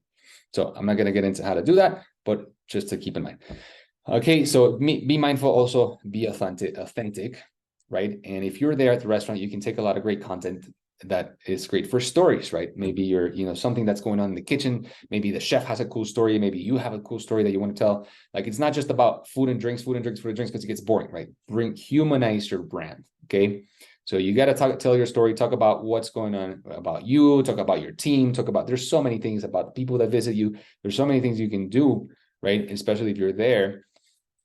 So I'm not going to get into how to do that, but just to keep in mind. Okay, so be mindful, also be authentic, right? And if you're there at the restaurant, you can take a lot of great content that is great for stories, right? Maybe you're, something that's going on in the kitchen. Maybe the chef has a cool story. Maybe you have a cool story that you want to tell. Like, it's not just about food and drinks, because it gets boring, right? Humanize your brand, okay? So you got to tell your story, talk about what's going on about you, talk about your team, there's so many things about the people that visit you. There's so many things you can do, right? Especially if you're there,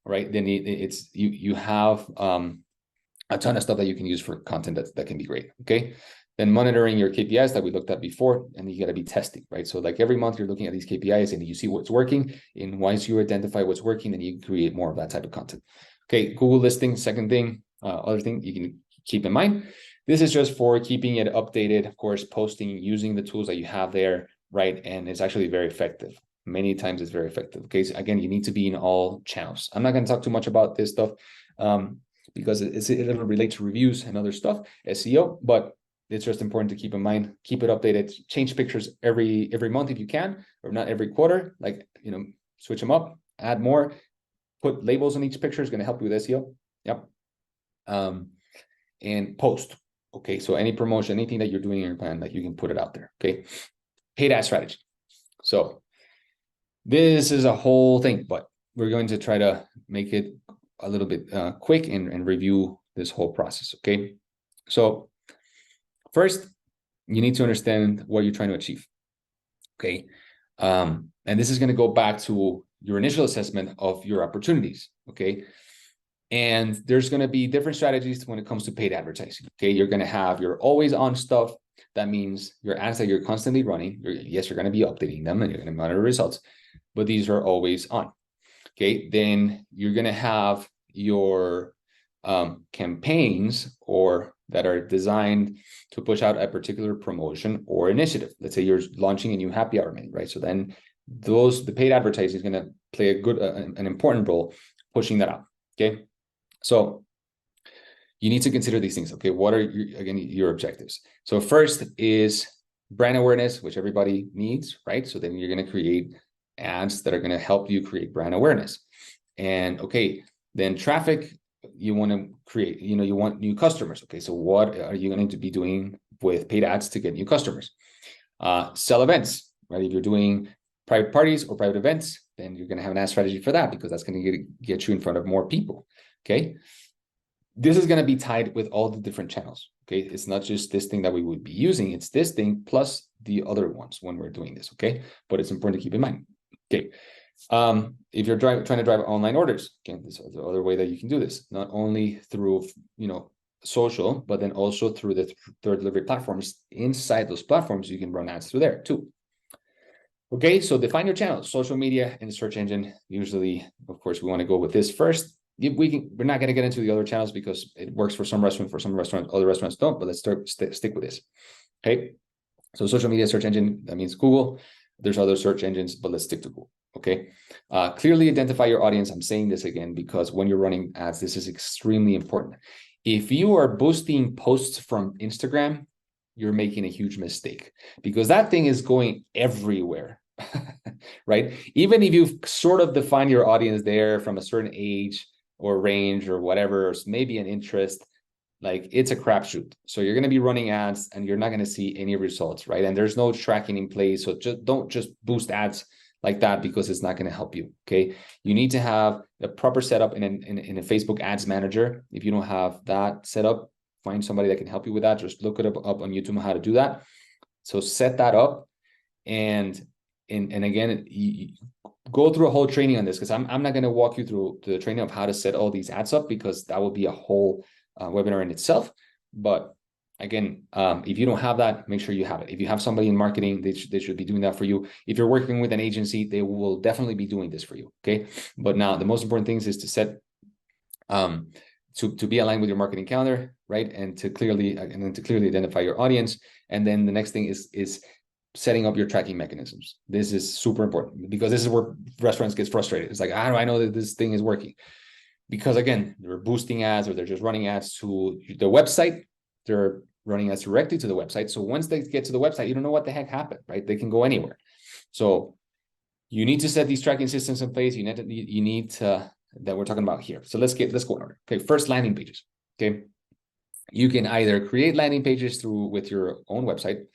right? Then you have a ton of stuff that you can use for content that can be great. Okay. Then monitoring your KPIs that we looked at before, and you got to be testing, right? So like every month you're looking at these KPIs and you see what's working, and once you identify what's working, then you can create more of that type of content. Okay. Google listings, second thing, other thing you can keep in mind. This is just for keeping it updated, of course, posting, using the tools that you have there, right? And it's actually very effective. Many times it's very effective. Okay, so again, you need to be in all channels. I'm not going to talk too much about this stuff because it'll relate to reviews and other stuff, SEO, but it's just important to keep in mind, keep it updated, change pictures every month if you can, or not every quarter, like, switch them up, add more, put labels on each picture is going to help you with SEO. Yep. And post. Okay, so any promotion, anything that you're doing in your plan, like you can put it out there. Okay, paid ad strategy. So this is a whole thing, but we're going to try to make it a little bit quick and review this whole process. Okay, so first, you need to understand what you're trying to achieve. Okay. And this is going to go back to your initial assessment of your opportunities. Okay. And there's going to be different strategies when it comes to paid advertising. Okay. You're going to have your always on stuff. That means your ads that you're constantly running. Yes, you're going to be updating them and you're going to monitor results, but these are always on. Okay. Then you're going to have your campaigns or that are designed to push out a particular promotion or initiative. Let's say you're launching a new happy hour menu, right? So then the paid advertising is going to play a good, an important role pushing that out. Okay. So you need to consider these things. Okay. What are your objectives? So first is brand awareness, which everybody needs, right? So then you're going to create ads that are going to help you create brand awareness. And okay, then traffic, you want to create, you want new customers. Okay, so what are you going to be doing with paid ads to get new customers? Sell events, right? If you're doing private parties or private events, then you're going to have an ad strategy for that because that's going to get you in front of more people. Okay, this is going to be tied with all the different channels. Okay, it's not just this thing that we would be using, it's this thing plus the other ones when we're doing this. Okay, but it's important to keep in mind. Okay. If you're trying to drive online orders, again, this is the other way that you can do this, not only through, social, but then also through the third delivery platforms. Inside those platforms, you can run ads through there too. Okay, so define your channels, social media and search engine. Usually, of course, we want to go with this first. We're not going to get into the other channels because it works for some restaurants, other restaurants don't, but let's stick with this. Okay, so social media, search engine, that means Google. There's other search engines, but let's stick to Google. Okay. Clearly identify your audience. I'm saying this again because when you're running ads, this is extremely important. If you are boosting posts from Instagram, you're making a huge mistake because that thing is going everywhere, right? Even if you've sort of defined your audience there from a certain age or range or whatever, or maybe an interest, like it's a crapshoot. So you're going to be running ads and you're not going to see any results, right? And there's no tracking in place. So don't just boost ads like that because it's not going to help you. Okay. You need to have a proper setup in a Facebook ads manager. If you don't have that set up, find somebody that can help you with that. Just look it up on YouTube how to do that. So set that up and again, go through a whole training on this because I'm not going to walk you through the training of how to set all these ads up because that will be a whole webinar in itself. But again, if you don't have that, make sure you have it. If you have somebody in marketing, they should be doing that for you. If you're working with an agency, they will definitely be doing this for you. Okay. But now the most important things is to set, to be aligned with your marketing calendar, right? And to clearly identify your audience. And then the next thing is setting up your tracking mechanisms. This is super important because this is where restaurants get frustrated. It's like, how do I know that this thing is working? Because again, they're boosting ads or they're just running ads to the website. They're running ads directly to the website. So once they get to the website, you don't know what the heck happened, right? They can go anywhere. So you need to set these tracking systems in place. You need to that we're talking about here. So let's go in order. Okay, first landing pages. Okay, you can either create landing pages with your own website,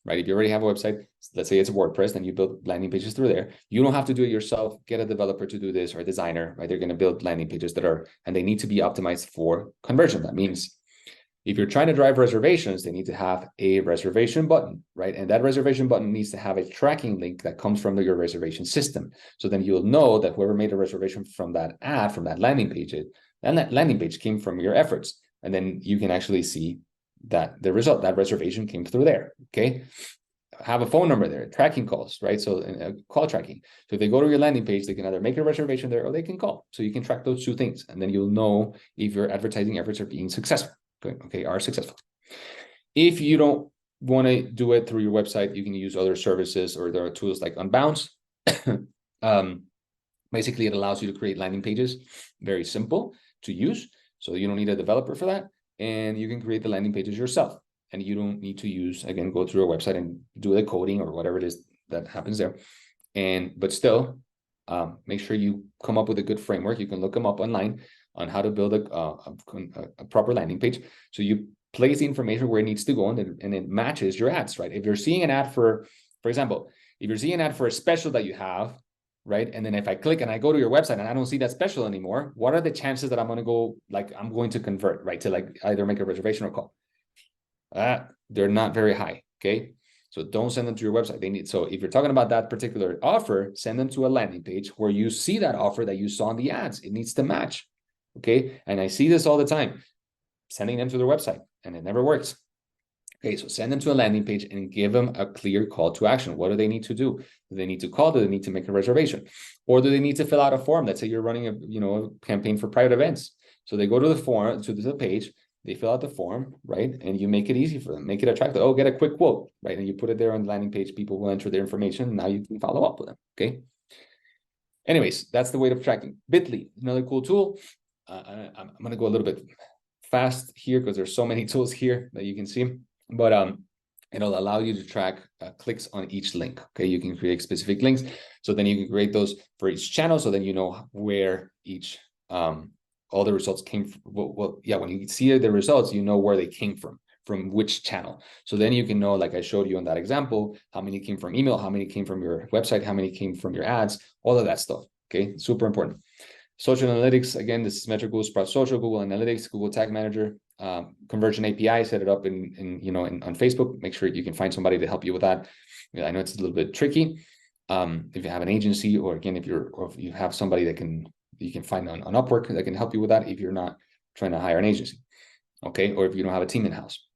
right? If you already have a website, let's say it's WordPress, then you build landing pages through there. You don't have to do it yourself. Get a developer to do this or a designer, right? They're going to build landing pages and they need to be optimized for conversion. That means if you're trying to drive reservations, they need to have a reservation button, right? And that reservation button needs to have a tracking link that comes from your reservation system. So then you'll know that whoever made a reservation from that ad, from that landing page, and that landing page came from your efforts. And then you can actually see that the result, that reservation came through there, okay? Have a phone number there, tracking calls, right? So call tracking. So if they go to your landing page, they can either make a reservation there or they can call. So you can track those two things. And then you'll know if your advertising efforts are being successful. Okay, are successful. If you don't want to do it through your website, you can use other services or there are tools like Unbounce. Basically, it allows you to create landing pages, very simple to use. So you don't need a developer for that. And you can create the landing pages yourself. And you don't need to go through a website and do the coding or whatever it is that happens there. But still, make sure you come up with a good framework. You can look them up online on how to build a proper landing page. So you place the information where it needs to go and it matches your ads, right? If you're seeing an ad for example, if you're seeing an ad for a special that you have, right? And then if I click and I go to your website and I don't see that special anymore, what are the chances that I'm going to convert, right? To like either make a reservation or call? They're not very high. okay? So don't send them to your website. They need, so if you're talking about that particular offer, send them to a landing page where you see that offer that you saw in the ads. It needs to match, okay? And I see this all the time, sending them to their website, and it never works. Okay, so send them to a landing page and give them a clear call to action. What do they need to do? Do they need to call? Do they need to make a reservation? Or do they need to fill out a form? Let's say you're running a campaign for private events. So they go to the form, to the page, they fill out the form, right? And you make it easy for them, make it attractive. Oh, get a quick quote, right? And you put it there on the landing page. People will enter their information. Now you can follow up with them, okay? Anyways, that's the way of tracking. Bitly, another cool tool. I'm going to go a little bit fast here because there's so many tools here that you can see. But it'll allow you to track clicks on each link. Okay, you can create specific links. So then you can create those for each channel. So then you know where each all the results came from. Well, yeah, when you see the results, you know where they came from which channel. So then you can know, like I showed you in that example, how many came from email, how many came from your website, how many came from your ads, all of that stuff. Okay, super important. Social analytics, again, this is Metric Google, Sprout Social, Google Analytics, Google Tag Manager, Conversion API, set it up on Facebook. Make sure you can find somebody to help you with that. I know it's a little bit tricky. If you have an agency, or again, if you have somebody that you can find on Upwork that can help you with that if you're not trying to hire an agency, okay? Or if you don't have a team in-house.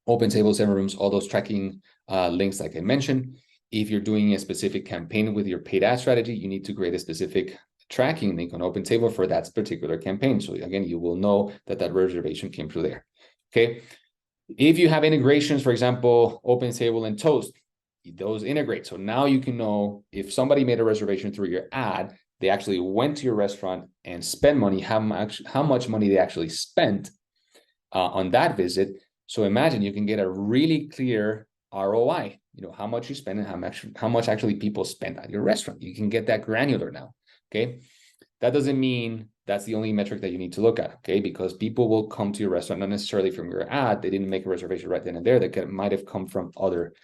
Open tables, 7 rooms, all those tracking links like I mentioned. If you're doing a specific campaign with your paid ad strategy, you need to create a specific tracking link on Open Table for that particular campaign. So again, you will know that reservation came through there, okay? If you have integrations, for example, Open Table and Toast, those integrate. So now you can know if somebody made a reservation through your ad, they actually went to your restaurant and spent money, how much money they actually spent on that visit. So imagine you can get a really clear ROI, how much you spend and how much actually people spend at your restaurant. You can get that granular now, okay? That doesn't mean that's the only metric that you need to look at, okay? Because people will come to your restaurant, not necessarily from your ad. They didn't make a reservation right then and there. That might have come from other,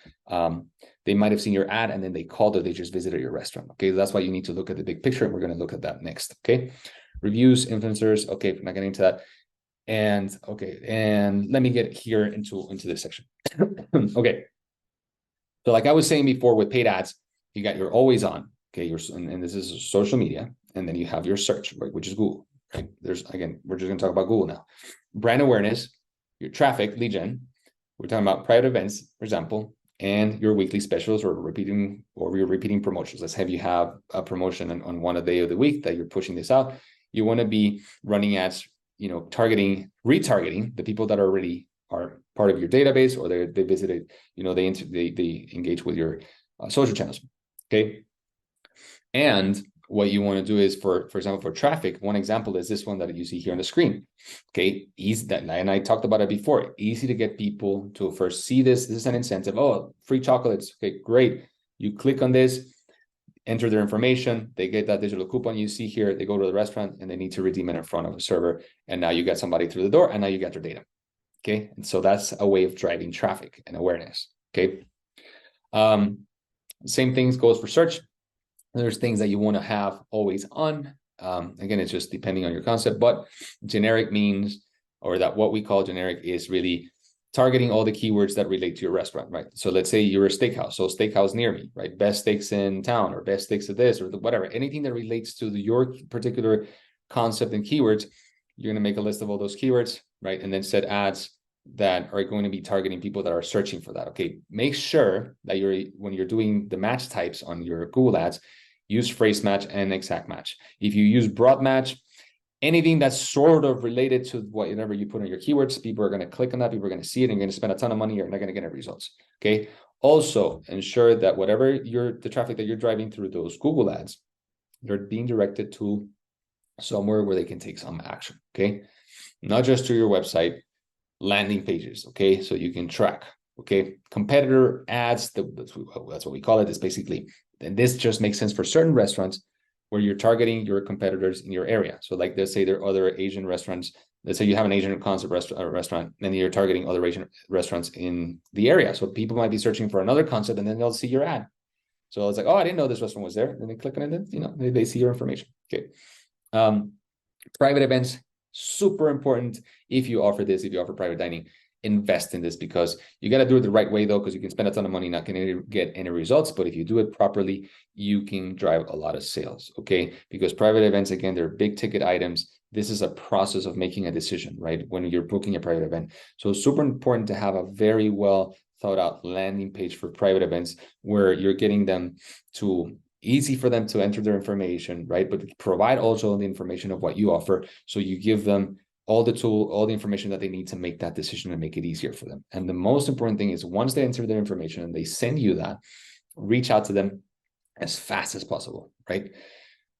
they might have seen your ad and then they called or they just visited your restaurant, okay? That's why you need to look at the big picture, and we're gonna look at that next, okay? Reviews, influencers, okay, we're not getting into that. And okay, and let me get here into this section. Okay, so like I was saying before with paid ads, you got your always on, okay, and this is social media, and then you have your search, right, which is Google, right? Again, we're just gonna talk about Google now. Brand awareness, your traffic, lead gen, we're talking about private events, for example, and your weekly specials or your repeating promotions. Let's have you have a promotion on one day of the week that you're pushing this out. You want to be running ads, retargeting the people that already are part of your database, or they visited, they engage with your social channels, okay? And what you want to do is, for example, for traffic, one example is this one that you see here on the screen, okay? Easy that, and I talked about it before, easy to get people to first see this. This is an incentive. Oh, free chocolates, okay, great. You click on this, enter their information, they get that digital coupon you see here, they go to the restaurant and they need to redeem it in front of a server, and now you get somebody through the door, and now you get their data, okay? And so that's a way of driving traffic and awareness, okay? Same things goes for search. There's things that you want to have always on. Again, it's just depending on your concept, but generic means, or that what we call generic is really targeting all the keywords that relate to your restaurant, right? So let's say you're a steakhouse, so steakhouse near me, right? Best steaks in town, or best steaks of this, or whatever, anything that relates to your particular concept and keywords, you're going to make a list of all those keywords, right? And then set ads that are going to be targeting people that are searching for that, okay? Make sure that when you're doing the match types on your Google ads, use phrase match and exact match. If you use broad match, anything that's sort of related to whatever you put in your keywords, people are going to click on that, people are going to see it, and you're going to spend a ton of money, you're not going to get any results, okay? Also, ensure that whatever the traffic that you're driving through those Google ads, they're being directed to somewhere where they can take some action, okay? Not just to your website, landing pages, okay? So you can track, okay? Competitor ads, that's what we call it, is basically, and this just makes sense for certain restaurants where you're targeting your competitors in your area. So like, let's say there are other Asian restaurants. Let's say you have an Asian concept restaurant, and you're targeting other Asian restaurants in the area. So people might be searching for another concept, and then they'll see your ad. So it's like, oh, I didn't know this restaurant was there. And they click on it, and they see your information. Okay. Private events, super important if you offer private dining. invest in this, because you got to do it the right way though, because you can spend a ton of money, not going to get any results. But if you do it properly, you can drive a lot of sales. Okay. Because private events, again, they're big ticket items. This is a process of making a decision, right? When you're booking a private event. So it's super important to have a very well thought out landing page for private events where you're getting them to easy for them to enter their information, right? But provide also the information of what you offer. So you give them all the information that they need to make that decision and make it easier for them. And the most important thing is once they enter their information and they send you that, reach out to them as fast as possible, right?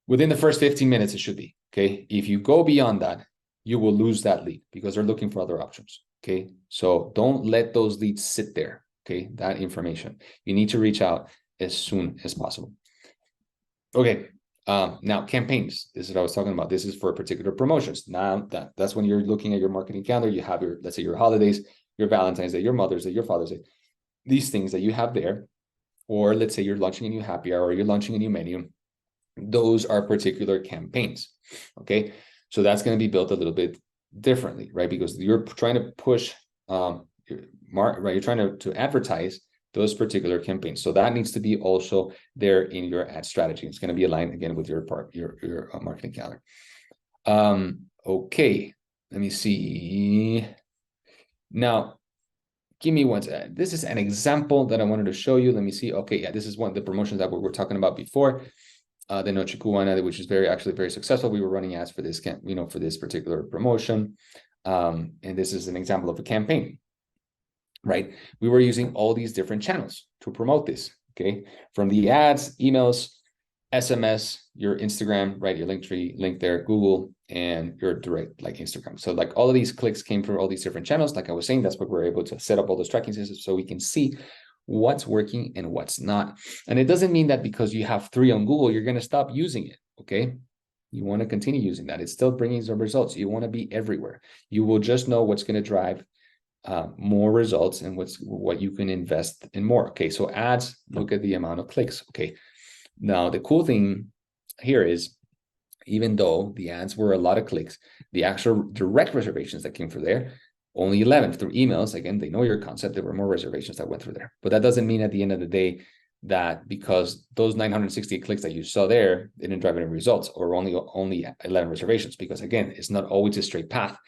Within the first 15 minutes, it should be, okay? If you go beyond that, you will lose that lead because they're looking for other options, okay? So don't let those leads sit there, okay? That information. You need to reach out as soon as possible. Okay, now campaigns. This is what I was talking about. This is for particular promotions. Now that's when you're looking at your marketing calendar. You have your, let's say, your holidays, your Valentine's Day, your Mother's Day, your Father's Day. These things that you have there, or let's say you're launching a new happy hour, or you're launching a new menu. Those are particular campaigns. Okay, so that's going to be built a little bit differently, right? Because you're trying to push, right? You're trying to advertise those particular campaigns. So that needs to be also there in your ad strategy. It's going to be aligned again with your marketing calendar. Okay, let me see. Now, give me one second. This is an example that I wanted to show you. Let me see. Okay, yeah, this is one of the promotions that we were talking about before. The Noche Cubana, which is actually very successful. We were running ads for this, for this particular promotion. And this is an example of a campaign. Right? We were using all these different channels to promote this, okay? From the ads, emails, SMS, your Instagram, right? Your Linktree, link there, Google, and your direct, like Instagram. So like all of these clicks came from all these different channels. Like I was saying, that's what we're able to set up all those tracking systems so we can see what's working and what's not. And it doesn't mean that because you have 3 on Google, you're going to stop using it, okay? You want to continue using that. It's still bringing some results. You want to be everywhere. You will just know what's going to drive more results and what you can invest in more. Okay, so ads, look at the amount of clicks. Okay, now the cool thing here is, even though the ads were a lot of clicks, the actual direct reservations that came through there, only 11 through emails. Again, they know your concept. There were more reservations that went through there, but that doesn't mean at the end of the day that because those 960 clicks that you saw there didn't drive any results, or only 11 reservations, because again, it's not always a straight path.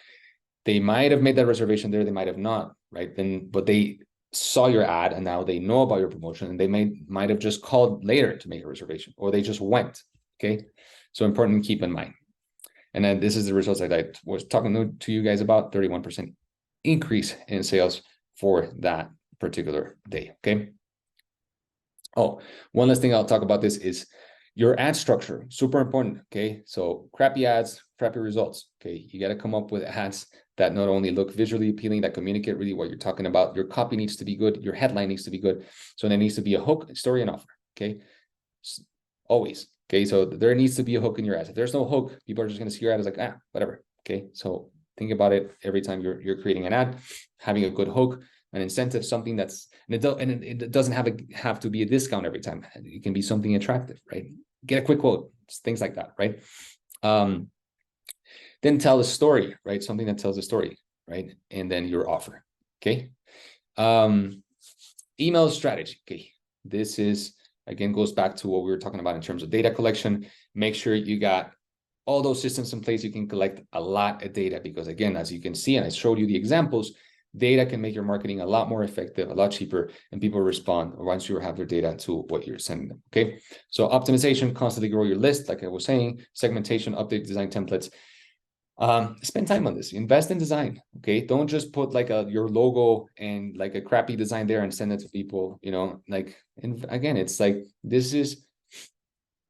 They might have made that reservation there, they might have not, right? But they saw your ad and now they know about your promotion, and they might have just called later to make a reservation, or they just went. Okay, so important to keep in mind. And then this is the results that I was talking to you guys about: 31% increase in sales for that particular day. Okay. Oh, one last thing I'll talk about this is your ad structure. Super important. Okay, so crappy ads, crappy results. Okay, you got to come up with ads that not only look visually appealing, that communicate really what you're talking about. Your copy needs to be good. Your headline needs to be good. So there needs to be a hook, story, and offer. Okay, always. Okay, so there needs to be a hook in your ads. If there's no hook, people are just going to see your ad as like, whatever. Okay, so think about it every time you're creating an ad, having a good hook, an incentive, something that's, and it doesn't have to be a discount every time. It can be something attractive, right? Get a quick quote, things like that, right? Then tell a story, right? Something that tells a story, right? And then your offer, okay? Email strategy, okay? This is, again, goes back to what we were talking about in terms of data collection. Make sure you got all those systems in place. You can collect a lot of data because, again, as you can see, and I showed you the examples, data can make your marketing a lot more effective, a lot cheaper, and people respond once you have their data to what you're sending them, okay? So optimization, constantly grow your list, like I was saying, segmentation, update design templates. Spend time on this, invest in design, okay? Don't just put like your logo and like a crappy design there and send it to people, like, and again, it's like, this is,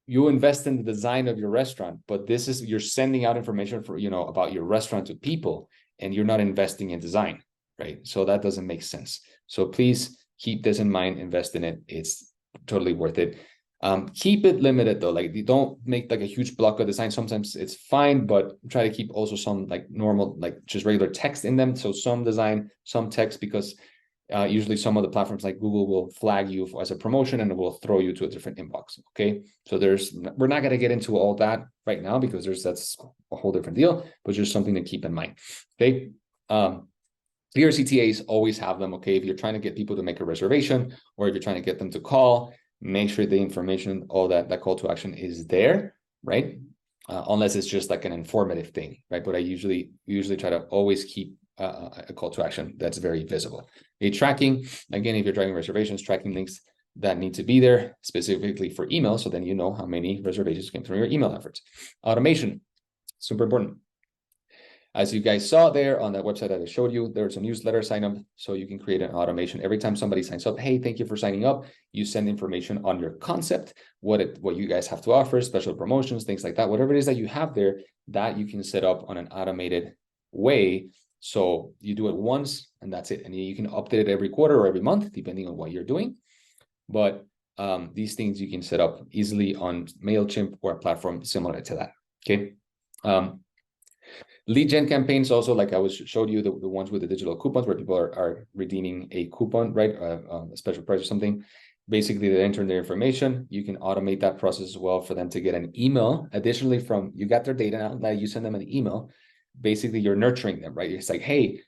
you invest in the design of your restaurant, but this is, you're sending out information for, about your restaurant to people, and you're not investing in design, right? So that doesn't make sense. So please keep this in mind, invest in it. It's totally worth it. Keep it limited though. Like, you don't make like a huge block of design. Sometimes it's fine, but try to keep also some like normal, like just regular text in them. So some design, some text, because usually some of the platforms like Google will flag you as a promotion and it will throw you to a different inbox. Okay. So we're not going to get into all that right now because that's a whole different deal, but just something to keep in mind. Okay. Your CTAs always have them, okay? If you're trying to get people to make a reservation, or if you're trying to get them to call, make sure the information, all that call to action is there, right? Unless it's just like an informative thing, right? But I usually try to always keep a call to action that's very visible. A tracking, again, if you're driving reservations, tracking links that need to be there specifically for email, so then you know how many reservations came through your email efforts. Automation, super important. As you guys saw there on that website that I showed you, there's a newsletter sign up, so you can create an automation. Every time somebody signs up, hey, thank you for signing up, you send information on your concept, what you guys have to offer, special promotions, things like that, whatever it is that you have there, that you can set up on an automated way. So you do it once and that's it. And you can update it every quarter or every month, depending on what you're doing. But these things you can set up easily on MailChimp or a platform similar to that, okay? Lead gen campaigns also, like I showed you, the ones with the digital coupons where people are redeeming a coupon, right? A special price or something. Basically, they enter their information. You can automate that process as well for them to get an email. Additionally, you got their data now you send them an email. Basically, you're nurturing them, right? It's like, hey,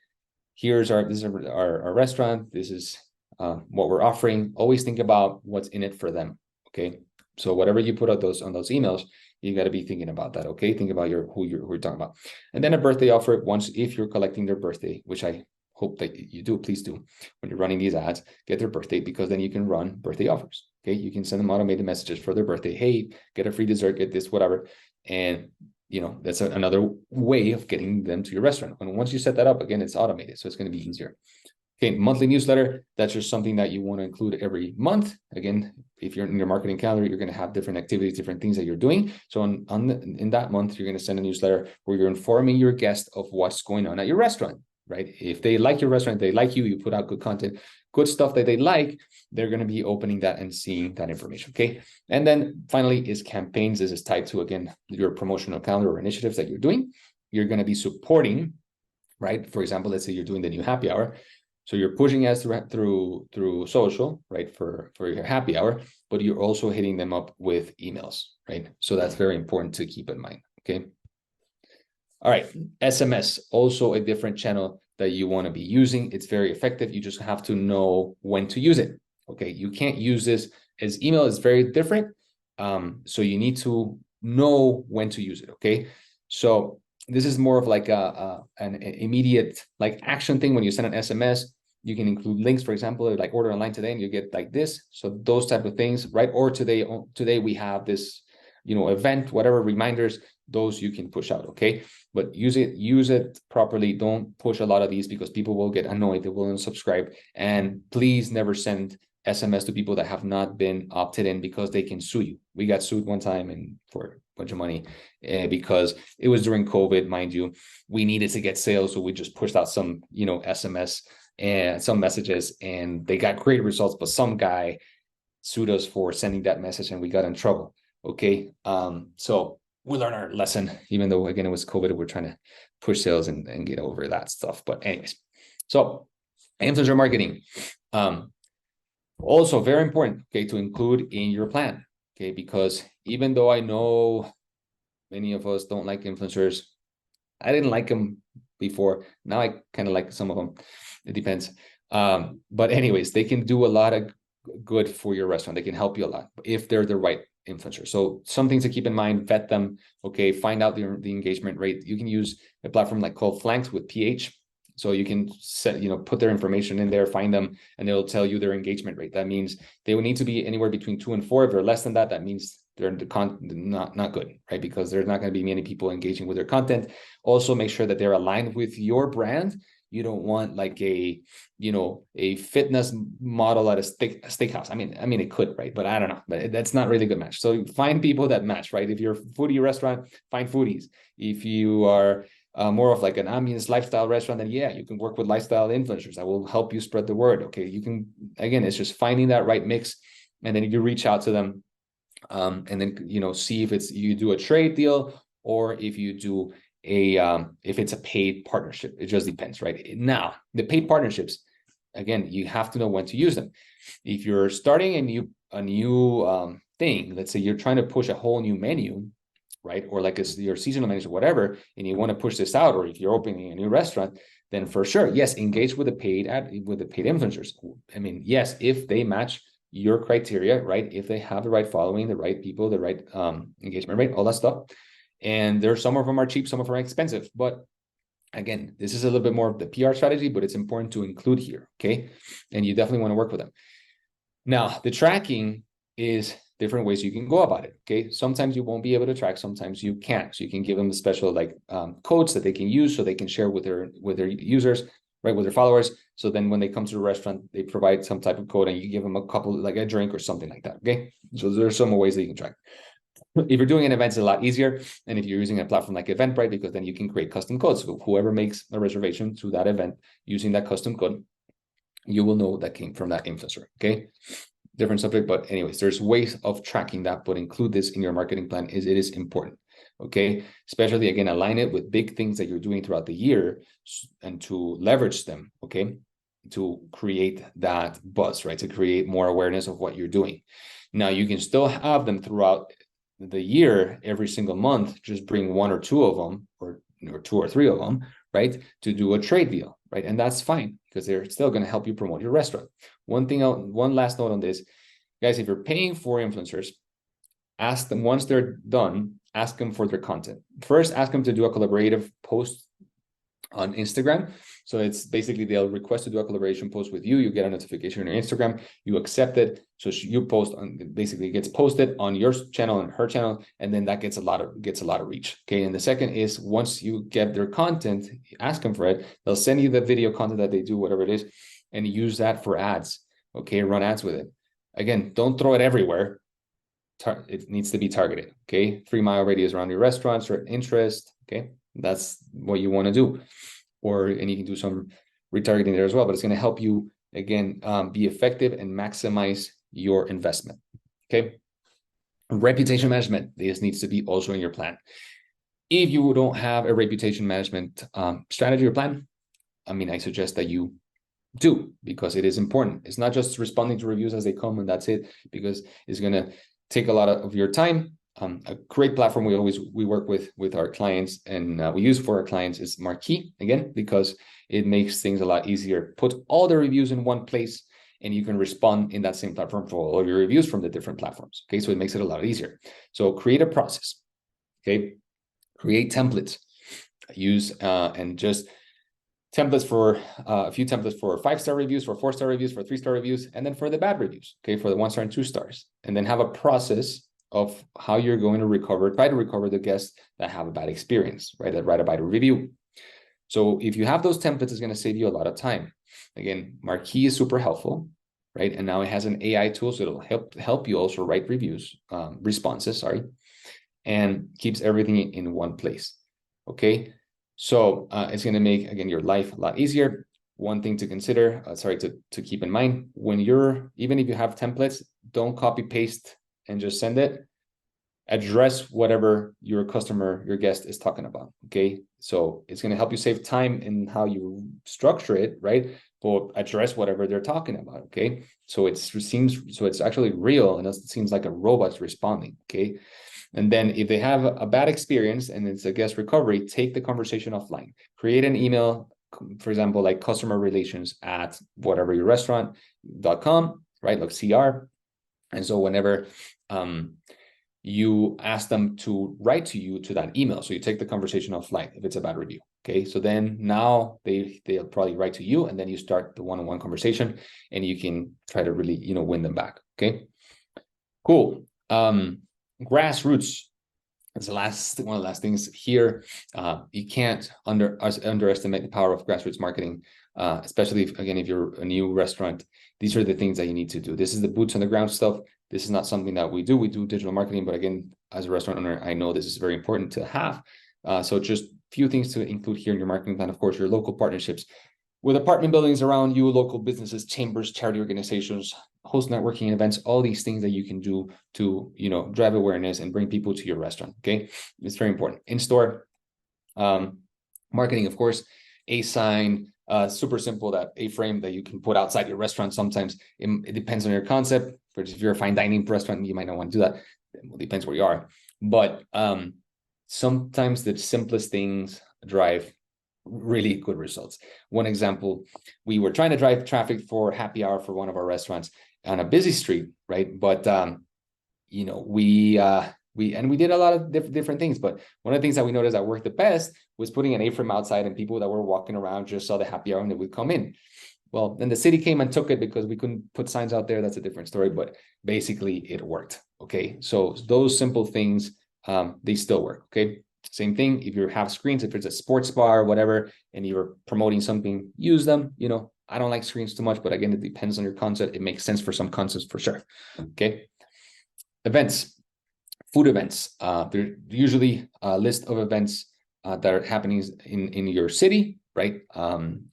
this is our restaurant. This is what we're offering. Always think about what's in it for them, okay? So whatever you put out on those emails, you got to be thinking about that, okay? Think about who you're talking about. And then a birthday offer, if you're collecting their birthday, which I hope that you do, please do. When you're running these ads, get their birthday, because then you can run birthday offers, okay? You can send them automated messages for their birthday. Hey, get a free dessert, get this, whatever. And, that's another way of getting them to your restaurant. And once you set that up, again, it's automated, so it's going to be easier. Okay, monthly newsletter, that's just something that you want to include every month. Again, if you're in your marketing calendar, you're going to have different activities, different things that you're doing. So in that month, you're going to send a newsletter where you're informing your guest of what's going on at your restaurant, right? If they like your restaurant, they like you, you put out good content, good stuff that they like, they're going to be opening that and seeing that information, okay? And then finally is campaigns. This is tied to, again, your promotional calendar or initiatives that you're doing. You're going to be supporting, right? For example, let's say you're doing the new happy hour. So you're pushing ads through social, right, for your happy hour, but you're also hitting them up with emails, right? So that's very important to keep in mind, okay? All right, SMS, also a different channel that you want to be using. It's very effective. You just have to know when to use it, okay? You can't use this as email is very different. So you need to know when to use it, okay? So this is more of like an immediate like action thing. When you send an SMS, you can include links, for example, like order online today and you get like this. So those type of things, right? Or today we have this, event, whatever reminders, those you can push out, okay? But use it properly. Don't push a lot of these because people will get annoyed, they will unsubscribe. And please never send SMS to people that have not been opted in, because they can sue you. We got sued one time and for a bunch of money because it was during COVID, mind you. We needed to get sales, so we just pushed out some, SMS and some messages, and they got great results. But some guy sued us for sending that message, and we got in trouble. Okay, so we learned our lesson. Even though again it was COVID, we're trying to push sales and get over that stuff. But anyways, so influencer marketing. Also very important, okay, to include in your plan, okay, because even though I know many of us don't like influencers, I didn't like them before. Now I kind of like some of them. It depends. But anyways, they can do a lot of good for your restaurant. They can help you a lot if they're the right influencer. So some things to keep in mind, vet them, okay, find out the engagement rate. You can use a platform like called Flanks with PH. So you can set, put their information in there, find them, and it'll tell you their engagement rate. That means they will need to be anywhere between 2 and 4. If they're less than that, that means they're not good, right? Because there's not going to be many people engaging with their content. Also, make sure that they're aligned with your brand. You don't want like a fitness model at a steakhouse. I mean, it could, right? But I don't know. But that's not really a good match. So find people that match, right? If you're a foodie restaurant, find foodies. If you are more of like an ambience lifestyle restaurant, then yeah, you can work with lifestyle influencers that will help you spread the word. Okay, you can, again, it's just finding that right mix, and then you reach out to them, and then see if you do a trade deal or if you do if it's a paid partnership. It just depends, right? Now, the paid partnerships, again, you have to know when to use them. If you're starting a new thing, let's say you're trying to push a whole new menu, right? Or like your seasonal menus or whatever, and you want to push this out, or if you're opening a new restaurant, then for sure, yes, engage with the paid influencers. I mean, yes, if they match your criteria, right? If they have the right following, the right people, the right engagement rate, all that stuff. And there's some of them are cheap, some of them are expensive. But again, this is a little bit more of the PR strategy, but it's important to include here, okay? And you definitely want to work with them. Now, the tracking is different ways you can go about it, okay? Sometimes you won't be able to track, sometimes you can. So you can give them the special like codes that they can use so they can share with their users, right, with their followers. So then when they come to the restaurant, they provide some type of code and you give them a couple, like a drink or something like that, okay? So there's some ways that you can track. If you're doing an event, it's a lot easier. And if you're using a platform like Eventbrite, because then you can create custom codes. So whoever makes a reservation to that event using that custom code, you will know that came from that influencer, okay? Different subject, but anyways, there's ways of tracking that, but include this in your marketing plan. It is important, okay? Especially, again, align it with big things that you're doing throughout the year and to leverage them, okay? To create that buzz, right? To create more awareness of what you're doing. Now, you can still have them throughout the year, every single month, just bring one or two of them, or two or three of them, right? To do a trade deal, right? And that's fine because they're still going to help you promote your restaurant. One last note on this, guys, if you're paying for influencers, ask them once they're done, ask them for their content. First, ask them to do a collaborative post on Instagram. So it's basically they'll request to do a collaboration post with you. You get a notification on your Instagram. You accept it. So you post on, basically gets posted on your channel and her channel, and then that gets a lot of reach. Okay. And the second is once you get their content, ask them for it. They'll send you the video content that they do, whatever it is, and use that for ads. Okay, run ads with it. Again, don't throw it everywhere. It needs to be targeted. Okay, 3 mile radius around your restaurant, certain interest. Okay, that's what you want to do. And you can do some retargeting there as well, but it's going to help you, again, be effective and maximize your investment. Okay. Reputation management. This needs to be also in your plan. If you don't have a reputation management strategy or plan, I mean, I suggest that you do, because it is important. It's not just responding to reviews as they come and that's it, because it's going to take a lot of your time. A great platform we work with our clients and we use for our clients is Marquee, again, because it makes things a lot easier. Put all the reviews in one place and you can respond in that same platform for all of your reviews from the different platforms. Okay, so it makes it a lot easier. So create a process. Okay, create templates. Use and just templates for a few templates for 5-star reviews, for 4-star reviews, for 3-star reviews, and then for the bad reviews. Okay, for the 1-star and 2 stars, and then have a process of how you're going to try to recover the guests that have a bad experience, right? That write a bad review. So if you have those templates, it's going to save you a lot of time. Again, Marquee is super helpful, right? And now it has an AI tool, so it'll help you also write responses, and keeps everything in one place. Okay, so it's going to make, again, your life a lot easier. One thing to consider, to keep in mind, even if you have templates, don't copy paste and just send it. Address whatever your guest is talking about. Okay, so it's going to help you save time in how you structure it, right? But address whatever they're talking about. Okay, so it's actually real, and it seems like a robot's responding. Okay, and then if they have a bad experience and it's a guest recovery, take the conversation offline. Create an email, for example, like customer relations at whatever your restaurant.com, right? Like CR. And so whenever you ask them to write to you to that email, so you take the conversation offline if it's a bad review. Okay, so then now they'll probably write to you, and then you start the one-on-one conversation, and you can try to really win them back. Okay, cool. Grassroots. That's one of the last things here. You can't underestimate the power of grassroots marketing, especially if you're a new restaurant. These are the things that you need to do. This is the boots on the ground stuff. This is not something that we do. We do digital marketing, but again, as a restaurant owner, I know this is very important to have. So just a few things to include here in your marketing plan. Of course, your local partnerships with apartment buildings around you, local businesses, chambers, charity organizations, host networking events, all these things that you can do to, drive awareness and bring people to your restaurant. Okay, it's very important. In-store marketing, of course, a sign, super simple, that A-frame that you can put outside your restaurant. Sometimes it depends on your concept. For if you're a fine dining restaurant, you might not want to do that. It depends where you are. But sometimes the simplest things drive really good results. One example, we were trying to drive traffic for happy hour for one of our restaurants on a busy street, right? But you know, we did a lot of different things, but one of the things that we noticed that worked the best was putting an apron outside, and people that were walking around just saw the happy hour and they would come in. Well, then the city came and took it because we couldn't put signs out there. That's a different story, but basically it worked. Okay, so those simple things, they still work. Okay, same thing. If you have screens, if it's a sports bar or whatever, and you're promoting something, use them. You know, I don't like screens too much, but again, it depends on your concept. It makes sense for some concepts for sure. Okay, events, food events. There's usually a list of events that are happening in your city, right?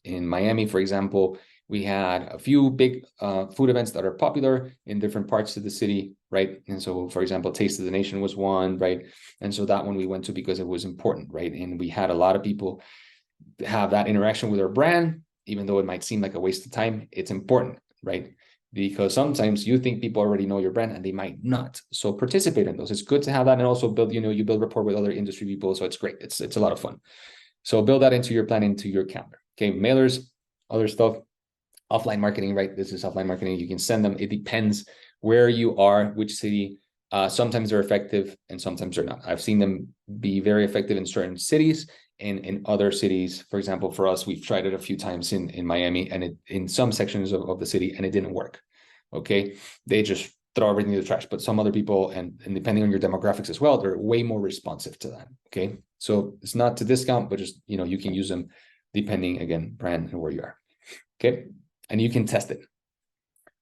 In Miami, for example, we had a few big food events that are popular in different parts of the city, right? And so, for example, Taste of the Nation was one, right? And so that one we went to because it was important, right? And we had a lot of people have that interaction with our brand, even though it might seem like a waste of time. It's important, right? Because sometimes you think people already know your brand and they might not. So participate in those. It's good to have that, and also build, you know, you build rapport with other industry people. So it's great. It's a lot of fun. So build that into your plan, into your calendar. Okay, mailers, other stuff, offline marketing, right? This is offline marketing. You can send them. It depends where you are, which city. Sometimes they're effective and sometimes they're not. I've seen them be very effective in certain cities, and in other cities. For example, for us, we've tried it a few times in Miami, and it in some sections of the city, and it didn't work. Okay, they just throw everything in the trash. But some other people, and depending on your demographics as well, they're way more responsive to that. Okay, so it's not to discount, but just, you know, you can use them depending, again, brand and where you are. Okay, and you can test it.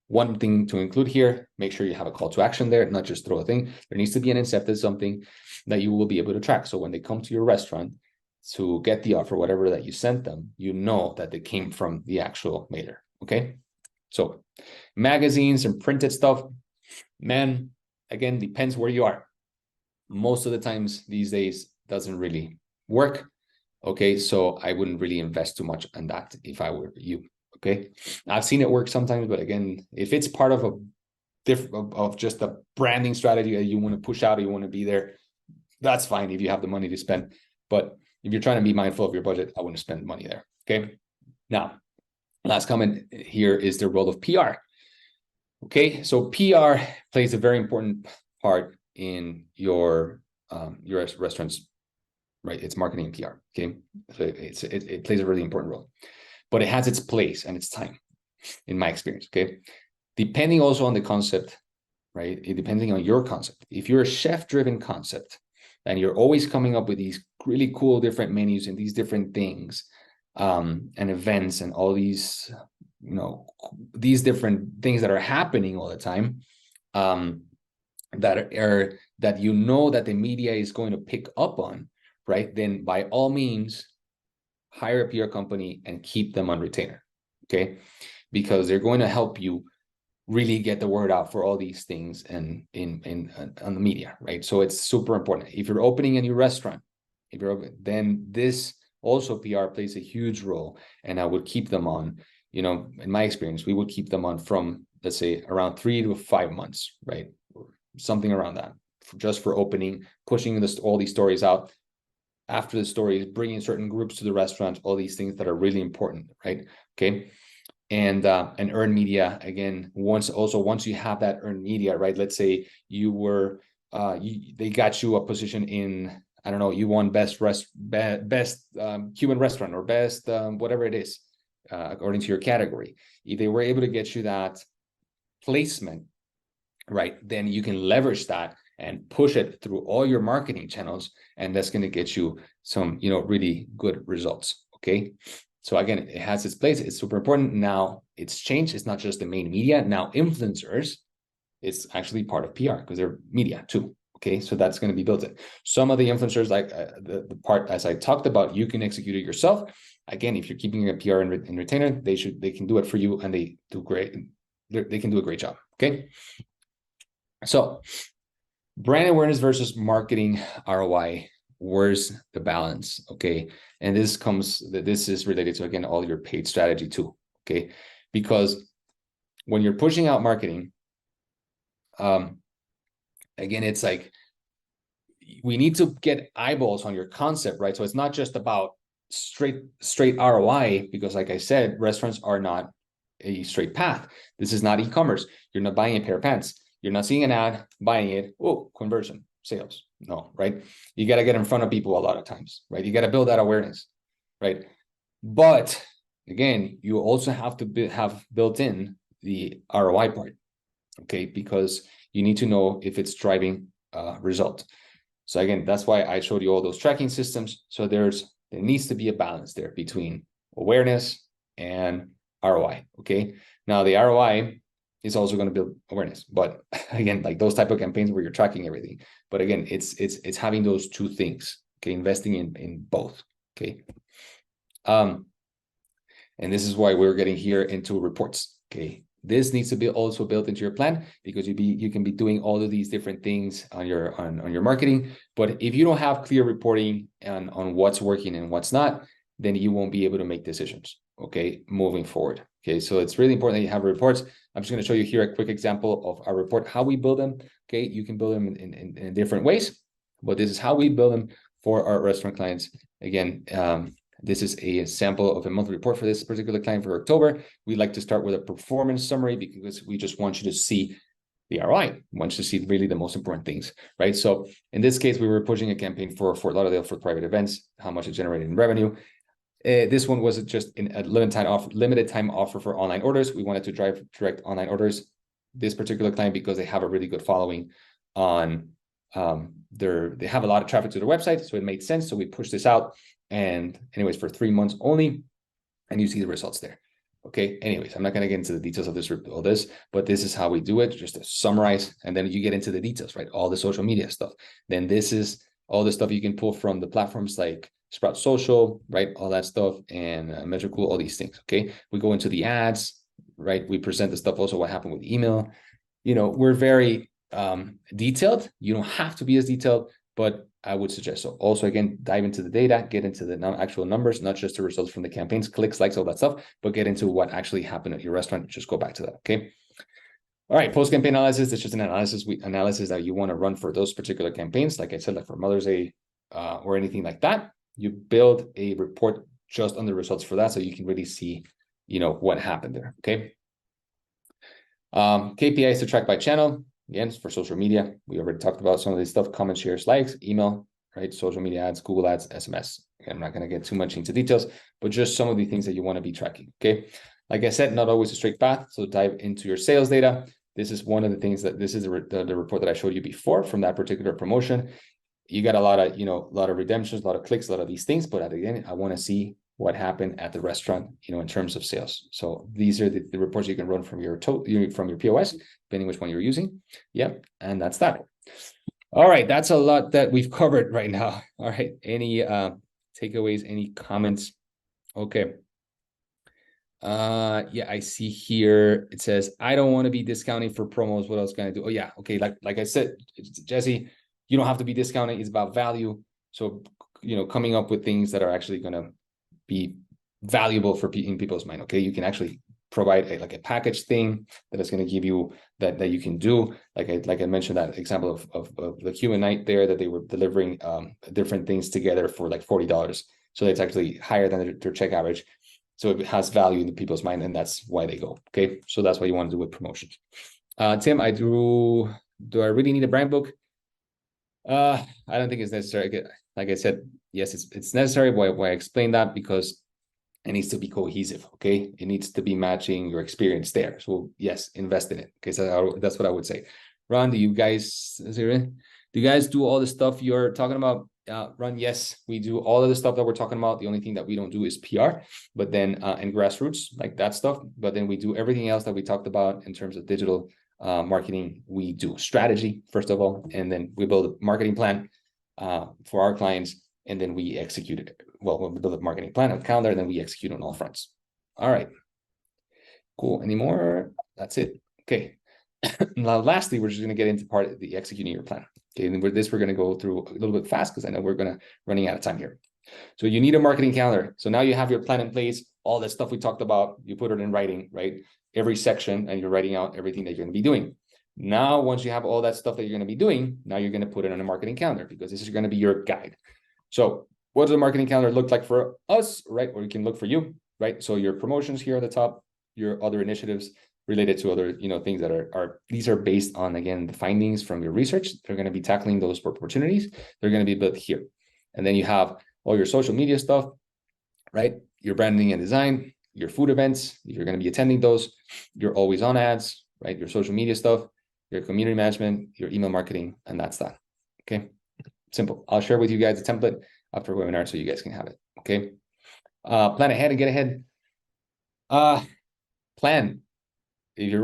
One thing to include here, make sure you have a call to action there, not just throw a thing. There needs to be an incentive, something that you will be able to track. So when they come to your restaurant to get the offer, whatever that you sent them, you know that they came from the actual mailer. Okay, so magazines and printed stuff, man, again, depends where you are. Most of the times these days doesn't really work. Okay, so I wouldn't really invest too much on that if I were you. Okay, I've seen it work sometimes, but again, if it's part of a of just a branding strategy that you want to push out or you want to be there, that's fine if you have the money to spend. But if you're trying to be mindful of your budget, I wouldn't spend money there. Okay, now last comment here is the role of PR. Okay, so PR plays a very important part in your restaurant's, right? It's marketing and PR. Okay, so it plays a really important role, but it has its place and its time, in my experience. Okay, depending also on the concept, right? Depending on your concept. If you're a chef-driven concept and you're always coming up with these really cool different menus and these different things, and events and all these, you know, these different things that are happening all the time, that you know that the media is going to pick up on, right? Then by all means, hire a PR company and keep them on retainer, okay? Because they're going to help you really get the word out for all these things and on the media, right? So it's super important. If you're opening a new restaurant, then this also PR plays a huge role, and I would keep them on. You know, in my experience, we would keep them on from, let's say, around 3 to 5 months, right? Something around that, just for opening, pushing all these stories out. After the stories, bringing certain groups to the restaurant, all these things that are really important, right? Okay. And earned media, again, once you have that earned media, right? Let's say you were they got you a position in, I don't know, you won best Cuban restaurant or best whatever it is, according to your category. If they were able to get you that placement, right, then you can leverage that and push it through all your marketing channels, and that's going to get you some, you know, really good results. Okay, so again, it has its place. It's super important. Now it's changed. It's not just the main media. Now influencers, it's actually part of PR because they're media too. Okay, so that's going to be built in. Some of the influencers, like the part as I talked about, you can execute it yourself. Again, if you're keeping a PR and retainer, they can do it for you, and they do great. They can do a great job. Okay, so brand awareness versus marketing ROI. Where's the balance? Okay, and this is related to, again, all your paid strategy too. Okay, because when you're pushing out marketing, again, it's like we need to get eyeballs on your concept, right? So it's not just about straight ROI, because like I said, restaurants are not a straight path. This is not e-commerce. You're not buying a pair of pants. You're not seeing an ad, buying it. Oh, conversion, sales. No, right? You got to get in front of people a lot of times, right? You got to build that awareness, right? But again, you also have to have built in the ROI part, okay? Because you need to know if it's driving result. So again, that's why I showed you all those tracking systems. So there needs to be a balance there between awareness and ROI, okay? Now the ROI is also going to build awareness, but again, like those type of campaigns where you're tracking everything. But again, it's having those two things, okay? Investing in both, okay? And this is why we're getting here into reports, okay? This needs to be also built into your plan, because you can be doing all of these different things on your marketing. But if you don't have clear reporting on what's working and what's not, then you won't be able to make decisions, okay, moving forward. Okay, so it's really important that you have reports. I'm just going to show you here a quick example of our report, how we build them. Okay, you can build them in different ways, but this is how we build them for our restaurant clients. Again, this is a sample of a monthly report for this particular client for October. We like to start with a performance summary because we just want you to see the ROI. We want you to see really the most important things, right? So in this case, we were pushing a campaign for Fort Lauderdale for private events, how much it generated in revenue. This one was just in a limited time offer for online orders. We wanted to drive direct online orders. This particular client, because they have a really good following on they have a lot of traffic to their website, so it made sense. So we pushed this out, and anyways, for 3 months only, and you see the results there. Okay. Anyways, I'm not going to get into the details of this, but this is how we do it, just to summarize, and then you get into the details, right? All the social media stuff. Then this is all the stuff you can pull from the platforms like Sprout Social, right? All that stuff, and Metricool, all these things. Okay. We go into the ads, right? We present the stuff also what happened with email. We're very detailed. You don't have to be as detailed, but I would suggest so. Also, again, dive into the data, get into the actual numbers, not just the results from the campaigns, clicks, likes, all that stuff, but get into what actually happened at your restaurant. Just go back to that. Okay. All right. Post-campaign analysis. It's just an analysis that you want to run for those particular campaigns. Like I said, like for Mother's Day or anything like that, you build a report just on the results for that, so you can really see, what happened there. Okay. KPIs to track by channel. Again, for social media, we already talked about some of this stuff: comments, shares, likes, email, right? Social media ads, Google ads, SMS. I'm not going to get too much into details, but just some of the things that you want to be tracking. Okay. Like I said, not always a straight path. So dive into your sales data. This is one of the things that this is the report that I showed you before from that particular promotion. You got a lot of redemptions, a lot of clicks, a lot of these things, but at the end, I want to see what happened at the restaurant, in terms of sales. So these are the reports you can run from your POS, depending which one you're using. Yep, and that's that. All right, that's a lot that we've covered right now. All right, any takeaways, any comments? Okay. Yeah, I see here it says, I don't want to be discounting for promos. What else can I do? Oh yeah, okay. Like I said, Jesse, you don't have to be discounting. It's about value. So, coming up with things that are actually going to be valuable in people's mind. Okay, you can actually provide a package thing that is going to give you that you can do. Like I mentioned that example of the Cuban night there, that they were delivering different things together for like $40. So it's actually higher than their check average. So it has value in the people's mind, and that's why they go. Okay, so that's what you want to do with promotions. Tim, do I really need a brand book? I don't think it's necessary. Like I said, yes, it's necessary. Why I explain that? Because it needs to be cohesive. Okay, it needs to be matching your experience there. So yes, invest in it. Okay, so that's what I would say. Ron, do you guys do all the stuff you're talking about? Ron, yes, we do all of the stuff that we're talking about. The only thing that we don't do is PR, but then and grassroots, like that stuff. But then we do everything else that we talked about in terms of digital marketing. We do strategy, first of all, and then we build a marketing plan for our clients, and then we execute it. Well, we build a marketing plan, a calendar, and then we execute on all fronts. All right, cool. Any more? That's it. Okay. Now, lastly, we're just going to get into part of the executing your plan. Okay, and with this, we're going to go through a little bit fast because I know we're running out of time here. So you need a marketing calendar. So now you have your plan in place, all that stuff we talked about, you put it in writing, right? Every section, and you're writing out everything that you're going to be doing. Now, once you have all that stuff that you're going to be doing, now you're going to put it on a marketing calendar, because this is going to be your guide. So what does the marketing calendar look like for us, right? Or you can look for you, right? So your promotions here at the top, your other initiatives related to other, things that are these are based on, again, the findings from your research. They're going to be tackling those opportunities. They're going to be built here. And then you have all your social media stuff, right? Your branding and design, your food events, you're going to be attending those, your always on ads, right? Your social media stuff, your community management, your email marketing, and that's that. Okay. Simple. I'll share with you guys a template after webinar so you guys can have it. Okay. Plan ahead and get ahead. Plan. If you're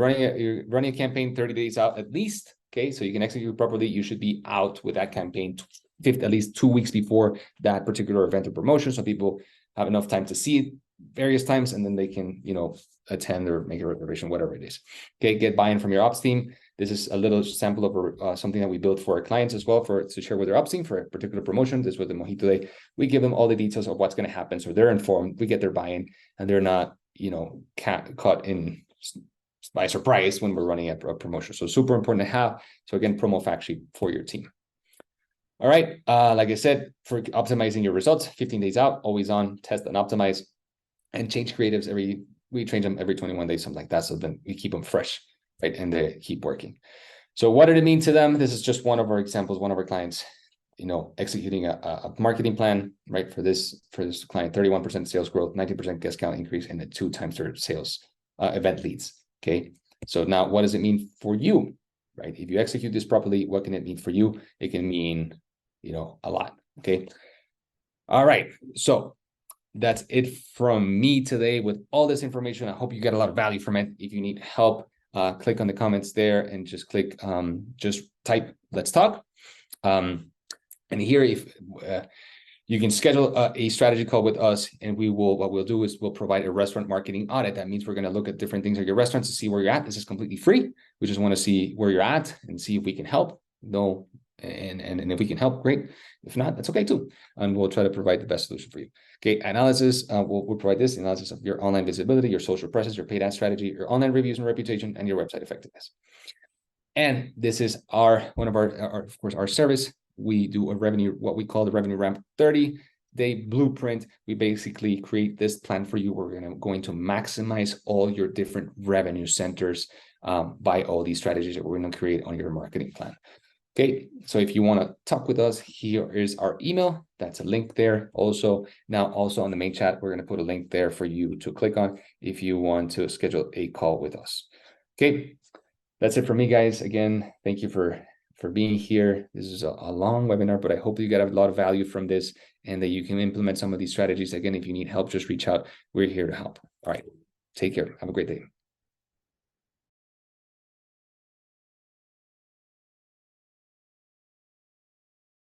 running a campaign 30 days out at least, okay, so you can execute properly, you should be out with that campaign at least 2 weeks before that particular event or promotion, so people have enough time to see it various times, and then they can, attend or make a reservation, whatever it is. Okay, get buy-in from your ops team. This is a little sample of something that we built for our clients as well, to share with their ops team for a particular promotion. This was the Mojito Day. We give them all the details of what's going to happen, so they're informed. We get their buy-in, and they're not, caught in by surprise when we're running a promotion. So super important to have. So again, promo fact sheet for your team. All right. Like I said, for optimizing your results, 15 days out, always on, test and optimize, and change creatives we change them every 21 days, something like that. So then we keep them fresh, right? And they keep working. So what did it mean to them? This is just one of our examples, one of our clients, executing a marketing plan, right? For this client, 31% sales growth, 19% guest count increase, and 2 times their sales event leads. Okay. So now what does it mean for you, right? If you execute this properly, what can it mean for you? It can mean, a lot. Okay. All right. So that's it from me today with all this information. I hope you get a lot of value from it. If you need help, click on the comments there and just click, just type, let's talk. And here, if you can schedule a strategy call with us, and what we'll do is we'll provide a restaurant marketing audit. That means we're going to look at different things at your restaurants to see where you're at. This is completely free. We just want to see where you're at and see if we can help. No, and if we can help, great. If not, that's okay too. And we'll try to provide the best solution for you. Okay, analysis. We'll provide this analysis of your online visibility, your social presence, your paid ad strategy, your online reviews and reputation, and your website effectiveness. And this is one of our service. We do what we call the revenue ramp 30-day blueprint. We basically create this plan for you. We're going to maximize all your different revenue centers by all these strategies that we're going to create on your marketing plan. Okay, so if you want to talk with us, here is our email. That's a link there. Also on the main chat, we're going to put a link there for you to click on if you want to schedule a call with us. Okay, that's it for me, guys. Again, thank you for being here. This is a long webinar, but I hope you got a lot of value from this and that you can implement some of these strategies. Again, if you need help, just reach out. We're here to help. All right, take care. Have a great day.